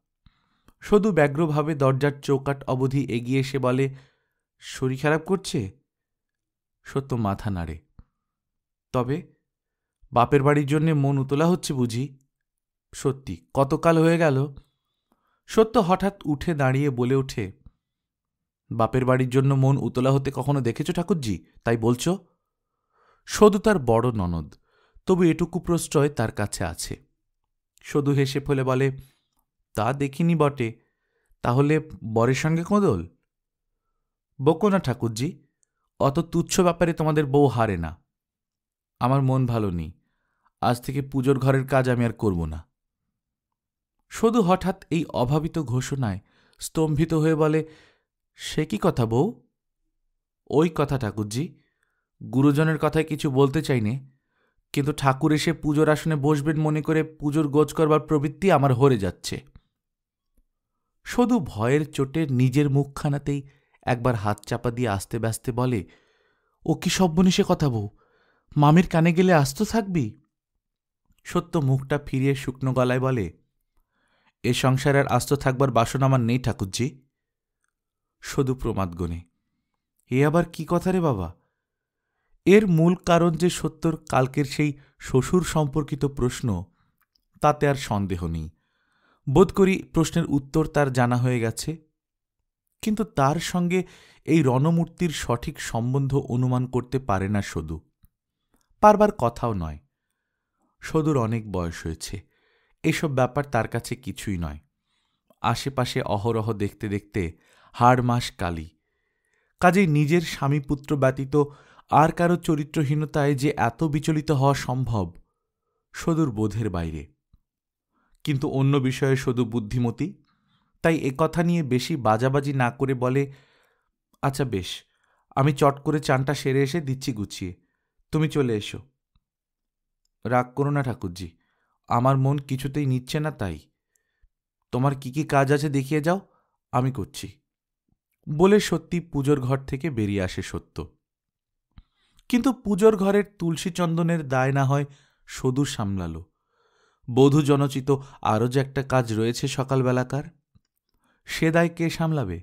শুধু ব্যগ্রভাবে দরজার চৌকাঠ অবধি এগিয়ে এসে বলে, শরীর খারাপ করছে? সত্য মাথা নাড়ে। তবে বাপের বাড়ির জন্যে মন উতলা হচ্ছে বুঝি? সত্যি, কতকাল হয়ে গেল। সত্য হঠাৎ উঠে দাঁড়িয়ে বলে ওঠে, বাপের বাড়ির জন্য মন উতলা হতে কখনো দেখেছ ঠাকুরজি, তাই বলছ? সদু তার বড় ননদ, তবু এটুকু প্রশ্রয় তার কাছে আছে। সদু হেসে ফেলে বলে, তা দেখিনি বটে, তাহলে বরের সঙ্গে কোঁদল? বকো না ঠাকুরজি, অত তুচ্ছ ব্যাপারে তোমাদের বউ হারে না। আমার মন ভালো নেই, আজ থেকে পুজোর ঘরের কাজ আমি আর করব না। সদু হঠাৎ এই অভাবিত ঘোষণায় স্তম্ভিত হয়ে বলে, সে কি কথা বউ? ওই কথা ঠাকুরজি, গুরুজনের কথায় কিছু বলতে চাইনে, কিন্তু ঠাকুর এসে পুজোর আসনে বসবেন মনে করে পুজোর গোজ করবার প্রবৃত্তি আমার হরে যাচ্ছে। শুধু ভয়ের চোটে নিজের মুখখানাতেই একবার হাত চাপা দিয়ে আস্তে ব্যস্তে বলে, ও কি সব্বনিশে কথা বউ, মামির কানে গেলে আস্ত থাকবি? সত্য মুখটা ফিরিয়ে শুকনো গলায় বলে, এ সংসারের আস্ত থাকবার বাসনা আমার নেই ঠাকুরজি। শুধু প্রমাদ গনে, এ আবার কি কথা রে বাবা? এর মূল কারণ যে সত্যর কালকের সেই শ্বশুর সম্পর্কিত প্রশ্ন, তাতে আর সন্দেহ নেই। বোধ করি প্রশ্নের উত্তর তার জানা হয়ে গেছে। কিন্তু তার সঙ্গে এই রণমূর্তির সঠিক সম্বন্ধ অনুমান করতে পারে না সদু। পারবার কথাও নয়। সদুর অনেক বয়স হয়েছে, এসব ব্যাপার তার কাছে কিছুই নয়। আশেপাশে অহরহ দেখতে দেখতে হাড় মাস কালি। কাজেই নিজের স্বামীপুত্র ব্যতীত আর কারো চরিত্রহীনতায় যে এত বিচলিত হওয়া সম্ভব, সদুর বোধের বাইরে। কিন্তু অন্য বিষয়ে সদু বুদ্ধিমতী, তাই একথা নিয়ে বেশি বাজাবাজি না করে বলে, আচ্ছা বেশ, আমি চট করে চানটা সেরে এসে দিচ্ছি গুছিয়ে, তুমি চলে এসো। রাগ করো না ঠাকুরজি, আমার মন কিছুতেই নিচ্ছে না, তাই তোমার কি কি কাজ আছে দেখিয়ে যাও, আমি করছি। বলে সত্যি পুজোর ঘর থেকে বেরিয়ে আসে সত্য। কিন্তু পুজোর ঘরের তুলসী চন্দনের দায় না হয় সদু সামলাল। বধূ জনচিত আরও যে একটা কাজ রয়েছে সকালবেলাকার, সে দায় কে সামলাবে?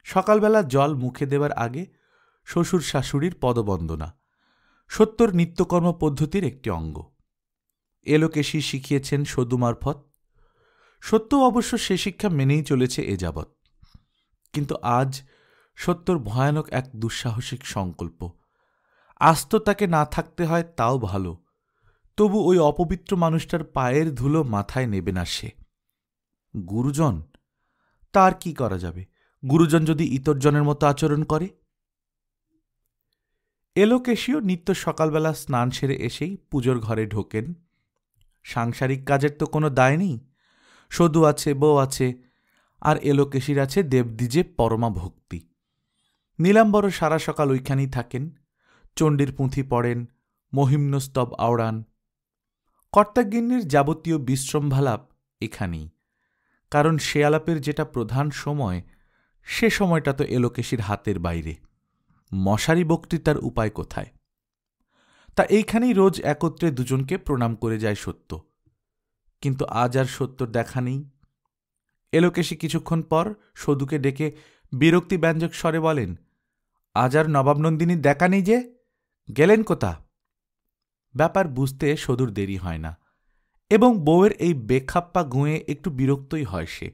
সকালবেলা জল মুখে দেবার আগে শ্বশুর শাশুড়ির পদবন্দনা সত্যর নিত্যকর্ম পদ্ধতির একটি অঙ্গ। এলোকেশী শিখিয়েছেন সদু মারফত। সত্য অবশ্য সে শিক্ষা মেনেই চলেছে এ যাবৎ। কিন্তু আজ সত্যর ভয়ানক এক দুঃসাহসিক সংকল্প। আস্ত তাকে না থাকতে হয় তাও ভালো, তবু ওই অপবিত্র মানুষটার পায়ের ধুলো মাথায় নেবে না সে। গুরুজন, তার কি করা যাবে? গুরুজন যদি ইতরজনের মতো আচরণ করে? এলোকেশীয় নিত্য সকালবেলা স্নান সেরে এসেই পুজোর ঘরে ঢোকেন। সাংসারিক কাজের তো কোনো দায় নেই। সদু আছে, বউ আছে, আর এলোকেশীর আছে দেবদ্বিজে পরমা ভক্তি। নীলাম্বরও সারা সকাল ওইখানেই থাকেন, চণ্ডীর পুঁথি পড়েন, মহিম্ন স্তব আওড়ান। কর্তাগিন্নির যাবতীয় বিশ্রমভালাপ এখানেই, কারণ সে আলাপের যেটা প্রধান সময়, সে সময়টা তো এলোকেশীর হাতের বাইরে। মশারি বক্তৃতার উপায় কোথায়? তা এইখানেই রোজ একত্রে দুজনকে প্রণাম করে যায় সত্য। কিন্তু আজ আর সত্যর দেখা নেই। এলোকেশী কিছুক্ষণ পর সদুকে ডেকে বিরক্তিব্যঞ্জক স্বরে বলেন, আজ আর নবাব নন্দিনীর দেখা নেই যে, গেলেন কোথা? ব্যাপার বুঝতে সদুর দেরি হয় না, এবং বউয়ের এই বেখাপ্পা গুঁয়ে একটু বিরক্তই হয় সে।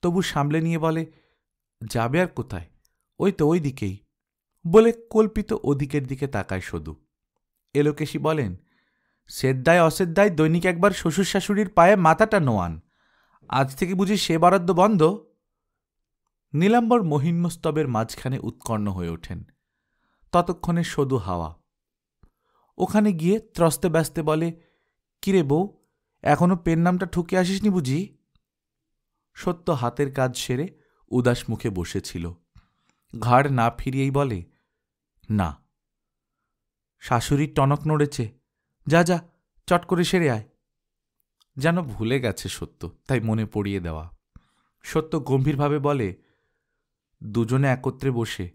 তবু সামলে নিয়ে বলে, যাবে আর কোথায়, ওই তো ওই দিকেই, বলে কল্পিত ওদিকের দিকে তাকায় সদু। এলোকেশী বলেন, সেদ্দায় অসেদ্দায় দৈনিক একবার শ্বশুর শাশুড়ির পায়ে মাথাটা নোয়ান, আজ থেকে বুঝি সে বরাদ্দ বন্ধ? নীলাম্বর মহিম্নস্তবের মাঝখানে উৎকর্ণ হয়ে ওঠেন। ততক্ষণে সদু হাওয়া। ওখানে গিয়ে ত্রস্তে ব্যস্তে বলে, কিরে বউ, এখনো পেন নামটা ঠুকে আসিসনি বুঝি? সত্য হাতের কাজ সেরে উদাস মুখে বসেছিল। ঘাড় না ফিরিয়েই বলে, না। শাশুড়ির টনক নড়েছে, যা যা চট করে সেরে আয়। যেন ভুলে গেছে সত্য, তাই মনে পড়িয়ে দেওয়া। সত্য গম্ভীরভাবে বলে, দুজনে একত্রে বসে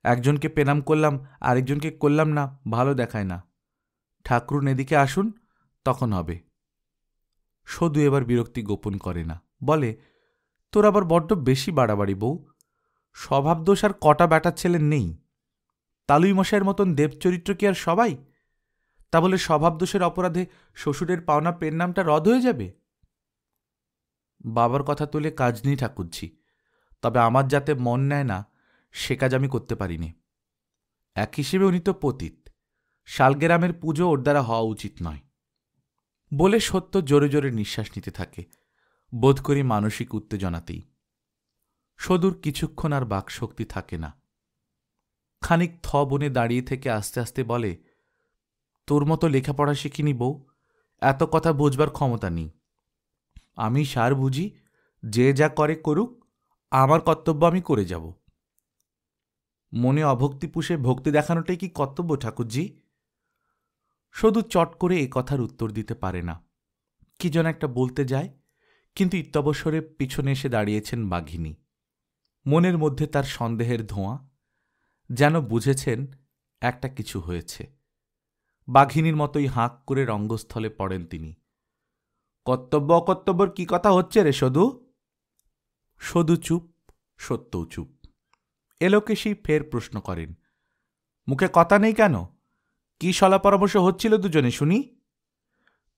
একজনকে পেনাম করলাম আরেকজনকে করলাম না, ভালো দেখায় না। ঠাকুরুন এদিকে আসুন, তখন হবে। সদু এবার বিরক্তি গোপন করে না, বলে, তোর আবার বড্ড বেশি বাড়াবাড়ি বউ। স্বভাবদোষ আর কটা ব্যাটার ছেলের নেই? তালুই মশাইয়ের মতন দেবচরিত্র কি আর সবাই? তা বলে স্বভাবদোষের অপরাধে শ্বশুরের পাওনা পেন নামটা রদ হয়ে যাবে? বাবার কথা তুলে কাজ নেই ঠাকুরজি, তবে আমার যাতে মন নেয় না সে কাজ আমি করতে পারিনি। এক হিসেবে উনি তো পতিত, শালগেরামের পুজো ওর দ্বারা হওয়া উচিত নয়। বলে সত্য জোরে জোরে নিঃশ্বাস নিতে থাকে, বোধ করি মানসিক উত্তেজনাতেই। সদুর কিছুক্ষণ আর বাকশক্তি থাকে না। খানিক থ বনে দাঁড়িয়ে থেকে আস্তে আস্তে বলে, তোর মতো লেখাপড়া শিখিনি বউ, এত কথা বোঝবার ক্ষমতা নেই। আমি সার বুঝি, যে যা করে করুক, আমার কর্তব্য আমি করে যাব। মনে অভক্তি পুষে ভক্তি দেখানোটাই কি কর্তব্য ঠাকুরজি? শুধু চট করে এ কথার উত্তর দিতে পারে না। কি যেন একটা বলতে যায়, কিন্তু ইত্যবসরে পিছনে এসে দাঁড়িয়েছেন বাঘিনী। মনের মধ্যে তার সন্দেহের ধোঁয়া, যেন বুঝেছেন একটা কিছু হয়েছে। বাঘিনীর মতোই হাঁক করে রঙ্গস্থলে পড়েন তিনি। কর্তব্য অকর্তব্যর কি কথা হচ্ছে রে সদু? সদু চুপ, সত্যও চুপ। এলোকেশী ফের প্রশ্ন করেন, মুখে কথা নেই কেন? কি সলা পরামর্শ হচ্ছিল দুজনে শুনি?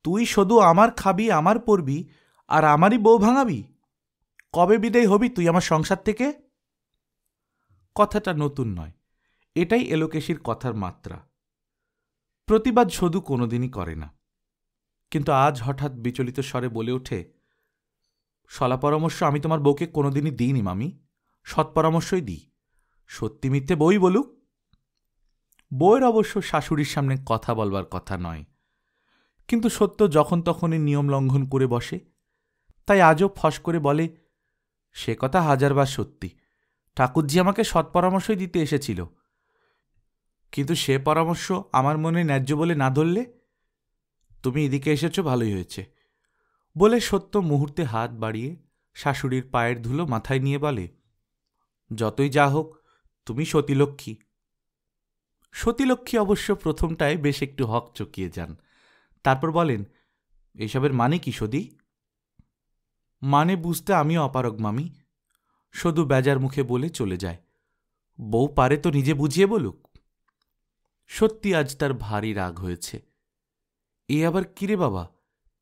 তুই শুধু আমার খাবি, আমার পড়বি, আর আমারই বউ ভাঙাবি? কবে বিদায় হবি তুই আমার সংসার থেকে? কথাটা নতুন নয়, এটাই এলোকেশীর কথার মাত্রা। প্রতিবাদ সদু কোনোদিনই করে না, কিন্তু আজ হঠাৎ বিচলিত স্বরে বলে ওঠে, সলা পরামর্শ আমি তোমার বউকে কোনোদিনই দিইনি মামি, সৎ পরামর্শই দিই। সত্যি মিথ্যে বই বলুক। বউয়ের অবশ্য শাশুড়ির সামনে কথা বলবার কথা নয়, কিন্তু সত্য যখন তখনই নিয়ম লঙ্ঘন করে বসে। তাই আজও ফস করে বলে, সে কথা হাজারবার সত্যি, ঠাকুরজি আমাকে সৎ পরামর্শই দিতে এসেছিল, কিন্তু সে পরামর্শ আমার মনে ন্যায্য বলে না ধরলে তুমি এদিকে এসেছ, ভালোই হয়েছে বলে সত্য মুহূর্তে হাত বাড়িয়ে শাশুড়ির পায়ের ধুলো মাথায় নিয়ে বলে, যতই যা হোক তুমি সতীলক্ষ্মী। সতীলক্ষ্মী অবশ্য প্রথমটায় বেশ একটু হক চকিয়ে যান, তারপর বলেন, এসবের মানে কি সদী? মানে বুঝতে আমিও অপারগ মামি, শুধু বেজার মুখে বলে চলে যায়। বউ পারে তো নিজে বুঝিয়ে বলুক। সত্যি আজ তার ভারী রাগ হয়েছে। এ আবার কিরে বাবা,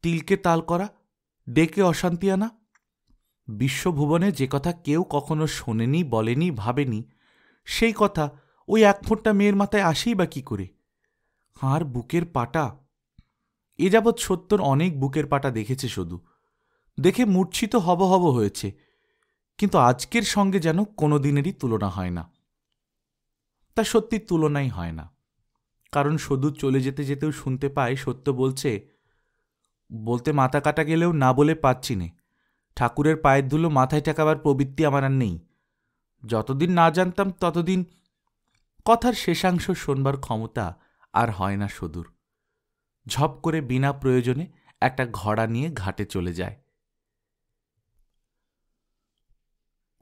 তিলকে তাল করা, ডেকে অশান্তি আনা? বিশ্বভুবনে যে কথা কেউ কখনো শোনেনি, বলেনি, ভাবেনি, সেই কথা ওই এক ফোঁটা মেয়ের মাথায় আসেই বা কি করে? আর বুকের পাটা, এ যাবৎ সত্যর অনেক বুকের পাটা দেখেছে শুধু, দেখে মূর্ছিত হব হব হয়েছে, কিন্তু আজকের সঙ্গে যেন কোনো দিনেরই তুলনা হয় না। তা সত্যি তুলনাই হয় না, কারণ শুধু চলে যেতে যেতেও শুনতে পায় সত্য বলছে, বলতে মাথা কাটা গেলেও না বলে পাচ্ছি নে, ঠাকুরের পায়ের ধুলো মাথায় ঠেকাবার প্রবৃত্তি আমার আর নেই। যতদিন না জানতাম ততদিন। কথার শেষাংশ শোনবার ক্ষমতা আর হয় না সদুর। ঝপ করে বিনা প্রয়োজনে একটা ঘোড়া নিয়ে ঘাটে চলে যায়।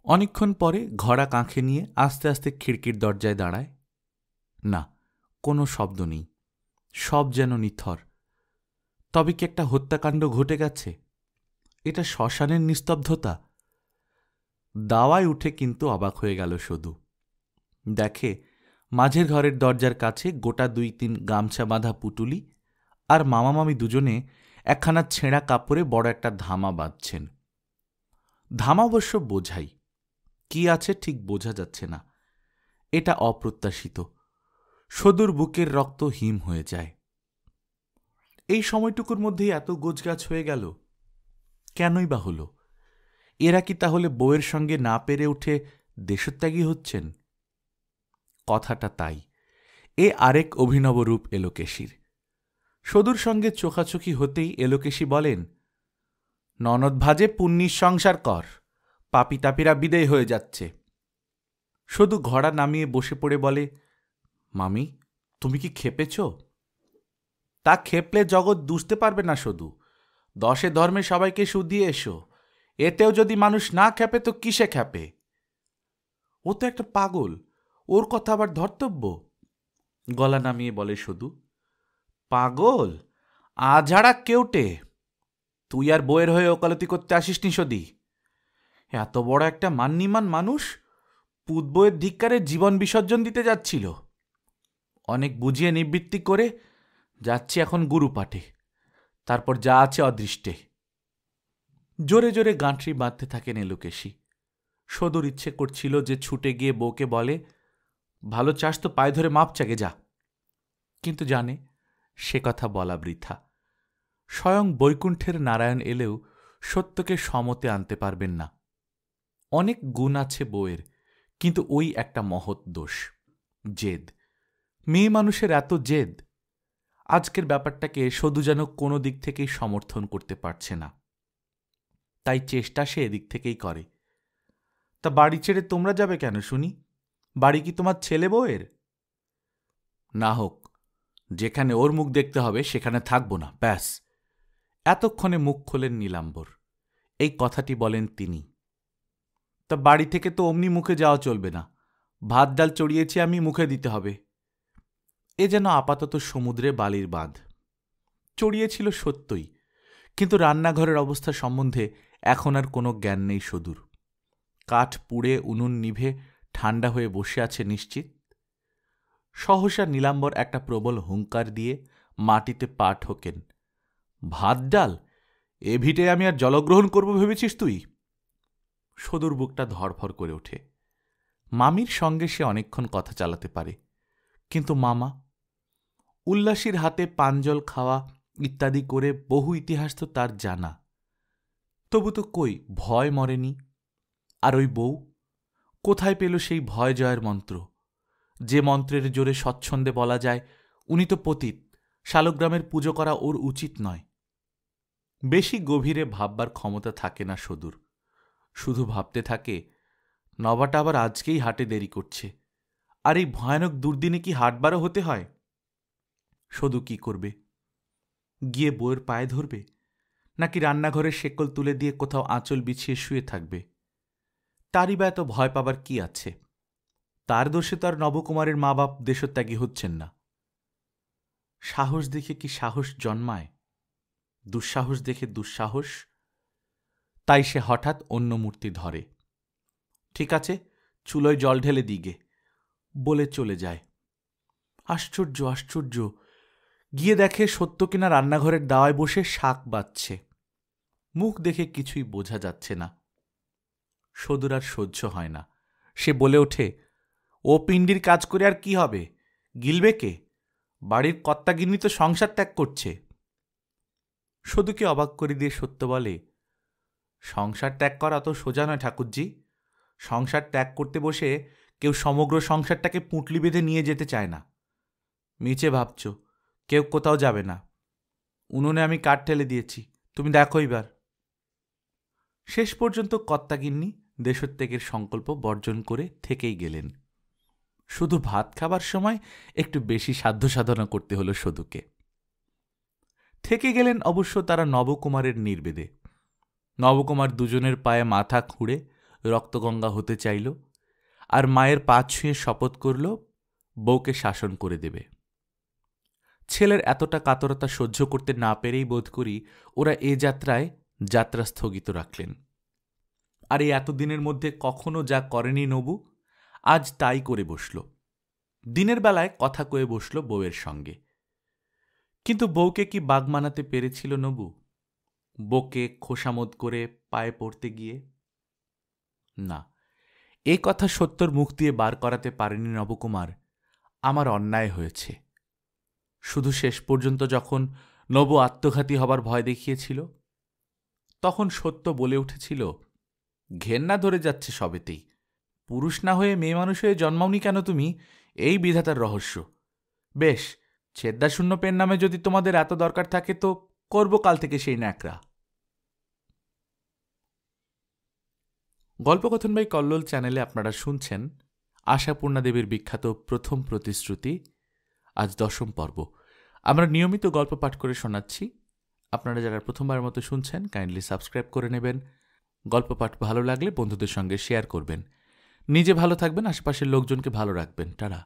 অনেকক্ষণ পরে ঘোড়া কাঁখে নিয়ে আস্তে আস্তে খিড়কির দরজায় দাঁড়ায়। না, কোনো শব্দ নেই, সব যেন নিথর। তবে কি একটা হত্যাকাণ্ড ঘটে গেছে? এটা শ্মশানের নিস্তব্ধতা? দাওয়ায় উঠে কিন্তু অবাক হয়ে গেল সদু। দেখে মাঝের ঘরের দরজার কাছে গোটা 2-3 গামছা বাঁধা পুটুলি আর মামা মামি দুজনে একখানা ছেঁড়া কাপড়ে বড় একটা ধামা বাঁধছেন। ধামা অবশ্য বোঝাই, কি আছে ঠিক বোঝা যাচ্ছে না। এটা অপ্রত্যাশিত। সদুর বুকের রক্ত হিম হয়ে যায়। এই সময়টুকুর মধ্যেই এত গোছগাছ হয়ে গেল, কেনই বা হল? এরা কি তাহলে বউয়ের সঙ্গে না পেরে উঠে দেশত্যাগী হচ্ছেন? কথাটা তাই। এ আরেক অভিনব রূপ এলোকেশীর। সদুর সঙ্গে চোখাচোখি হতেই এলোকেশী বলেন, ননদ ভাজে পুণ্যির সংসার কর, পাপি তাপিরা বিদেয় হয়ে যাচ্ছে। সদু ঘোড়া নামিয়ে বসে পড়ে বলে, মামি তুমি কি খেপেছ? তা খেপলে জগৎ দুষতে পারবে না সদু। 10 ধর্মে সবাইকে শুধিয়ে এসো, এতেও যদি মানুষ না খেপে তো কিসে খেপে? ও তো একটা পাগল, ওর কথা আবার ধর্তব্য। গলা নামিয়ে বলে সদু, পাগল? আঝাড়া কেউটে। তুই আর বইয়ের হয়ে ওকালতি করতে আসিসনি সদি। এত বড় একটা মান্যিমান মানুষ পুত বইয়ের ধিক্কারে জীবন বিসর্জন দিতে যাচ্ছিল। অনেক বুঝিয়ে নিবৃত্তি করে যাচ্ছি এখন গুরু পাঠে, তারপর যা আছে অদৃষ্টে। জোরে জোরে গাঁটরি বাঁধতে থাকেন এলোকেশী। সদুর ইচ্ছে করছিল যে ছুটে গিয়ে বউকে বলে, ভালো চাস তো পায়ে ধরে মাপ চাগে যা, কিন্তু জানে সে কথা বলা বৃথা। স্বয়ং বৈকুণ্ঠের নারায়ণ এলেও সত্যকে সমতে আনতে পারবেন না। অনেক গুণ আছে বউয়ের, কিন্তু ওই একটা মহৎ দোষ, জেদ। মেয়ে মানুষের এত জেদ। আজকের ব্যাপারটাকে সদু যেন কোনো দিক থেকেই সমর্থন করতে পারছে না, তাই চেষ্টা সে এদিক থেকেই করে। তা বাড়ি ছেড়ে তোমরা যাবে কেন শুনি? বাড়ি কি তোমার ছেলে বউয়ের? না হোক, যেখানে ওর মুখ দেখতে হবে সেখানে থাকব না, ব্যাস। এতক্ষণে মুখ খোলেন নীলাম্বর। এই কথাটি বলেন তিনি। তা বাড়ি থেকে তো অমনি মুখে যাওয়া চলবে না, ভাত ডাল চড়িয়েছি আমি, মুখে দিতে হবে। এ যেন আপাতত সমুদ্রে বালির বাঁধ। চড়িয়েছিল সত্যই, কিন্তু রান্নাঘরের অবস্থা সম্বন্ধে এখন আর কোনো জ্ঞান নেই সদুর। কাঠ পুড়ে উনুন নিভে ঠান্ডা হয়ে বসে আছে নিশ্চিত। সহসা নীলাম্বর একটা প্রবল হুঙ্কার দিয়ে মাটিতে পা ঠোকেন। ভাত ডাল এ ভিটে আমি আর জলগ্রহণ করব ভেবেছিস তুই? সদুর বুকটা ধড়ফড় করে ওঠে। মামির সঙ্গে সে অনেকক্ষণ কথা চালাতে পারে, কিন্তু মামা উল্লাসীর হাতে পাঞ্জল খাওয়া ইত্যাদি করে বহু ইতিহাস তো তার জানা। তবু তো কই ভয় মরেনি। আর ওই বউ কোথায় পেল সেই ভয় জয়ের মন্ত্র, যে মন্ত্রের জোরে স্বচ্ছন্দে বলা যায় উনি তো পতিত, শালগ্রামের পুজো করা ওর উচিত নয়। বেশি গভীরে ভাববার ক্ষমতা থাকে না সদুর। শুধু ভাবতে থাকে, নবাটা আবার আজকেই হাটে দেরি করছে, আর এই ভয়ানক দুর্দিনে কি হাটবারও হতে হয়? সদু কি করবে? গিয়ে বউয়ের পায়ে ধরবে, নাকি রান্নাঘরের শেকল তুলে দিয়ে কোথাও আঁচল বিছিয়ে শুয়ে থাকবে? তারই বা এত ভয় পাবার কি আছে? তার দোষে তো আর নবকুমারের মা বাপ দেশত্যাগী হচ্ছেন না। সাহস দেখে কি সাহস জন্মায়? দুঃসাহস দেখে দুঃসাহস। তাই সে হঠাৎ অন্য মূর্তি ধরে। ঠিক আছে, চুলোয় জল ঢেলে দিগে বলে চলে যায়। আশ্চর্য আশ্চর্য, গিয়ে দেখে সত্য কিনা রান্নাঘরের দাওয়ায় বসে শাক বাচ্ছে। মুখ দেখে কিছুই বোঝা যাচ্ছে না। সদুর আর সহ্য হয় না। সে বলে ওঠে, ও পিণ্ডির কাজ করে আর কি হবে? গিলবে কে? বাড়ির কর্তাগিন্নি তো সংসার ত্যাগ করছে। সদুকে অবাক করে দিয়ে সত্য বলে, সংসার ত্যাগ করা তো সোজা নয় ঠাকুরজি। সংসার ত্যাগ করতে বসে কেউ সমগ্র সংসারটাকে পুঁটলি বেঁধে নিয়ে যেতে চায় না। মিছে ভাবছ, কেউ কোথাও যাবে না। উনুনে আমি কাঠ ঠেলে দিয়েছি, তুমি দেখো এবার। শেষ পর্যন্ত কর্তাগিন্নি দেশত্যাগের সংকল্প বর্জন করে থেকেই গেলেন। শুধু ভাত খাবার সময় একটু বেশি সাধ্য সাধনা করতে হলো সদুকে। থেকে গেলেন অবশ্য তারা নবকুমারের নির্বেদে। নবকুমার দুজনের পায়ে মাথা খুঁড়ে রক্তগঙ্গা হতে চাইল, আর মায়ের পা ছুঁয়ে শপথ করল বউকে শাসন করে দেবে। ছেলের এতটা কাতরতা সহ্য করতে না পেরেই বোধ করি ওরা এ যাত্রায় যাত্রা স্থগিত রাখলেন। আর এই এতদিনের মধ্যে কখনো যা করেনি নবু, আজ তাই করে বসল। দিনের বেলায় কথা কয়ে বসল বউয়ের সঙ্গে। কিন্তু বউকে কি বাগ মানাতে পেরেছিল নবু? বউকে খোসামত করে পায়ে পড়তে গিয়ে? না, এ কথা সত্যর মুখ দিয়ে বার করাতে পারেনি নবকুমার, আমার অন্যায় হয়েছে। শুধু শেষ পর্যন্ত যখন নবু আত্মঘাতী হবার ভয় দেখিয়েছিল, তখন সত্য বলে উঠেছিল, ঘেন্না ধরে যাচ্ছে সবেতেই। পুরুষ না হয়ে মেয়ে মানুষ হয়ে জন্মাওনি কেন তুমি? এই বিধাতার রহস্য। বেশ, ছেদ্দাশূন্য পেন নামে যদি তোমাদের এত দরকার থাকে তো করব কাল থেকে সেই ন্যাকড়া। গল্পকথন বাই কল্লোল চ্যানেলে আপনারা শুনছেন আশাপূর্ণা দেবীর বিখ্যাত প্রথম প্রতিশ্রুতি, আজ 10ম পর্ব। আমরা নিয়মিত গল্প পাঠ করে শোনাচ্ছি। আপনারা যারা প্রথমবার মতো শুনছেন, কাইন্ডলি সাবস্ক্রাইব করে নেবেন। গল্প পাঠ ভালো লাগলে বন্ধুদের সঙ্গে শেয়ার করবেন। নিজে ভালো থাকবেন, আশেপাশের লোকজনকে ভালো রাখবেন। টাটা।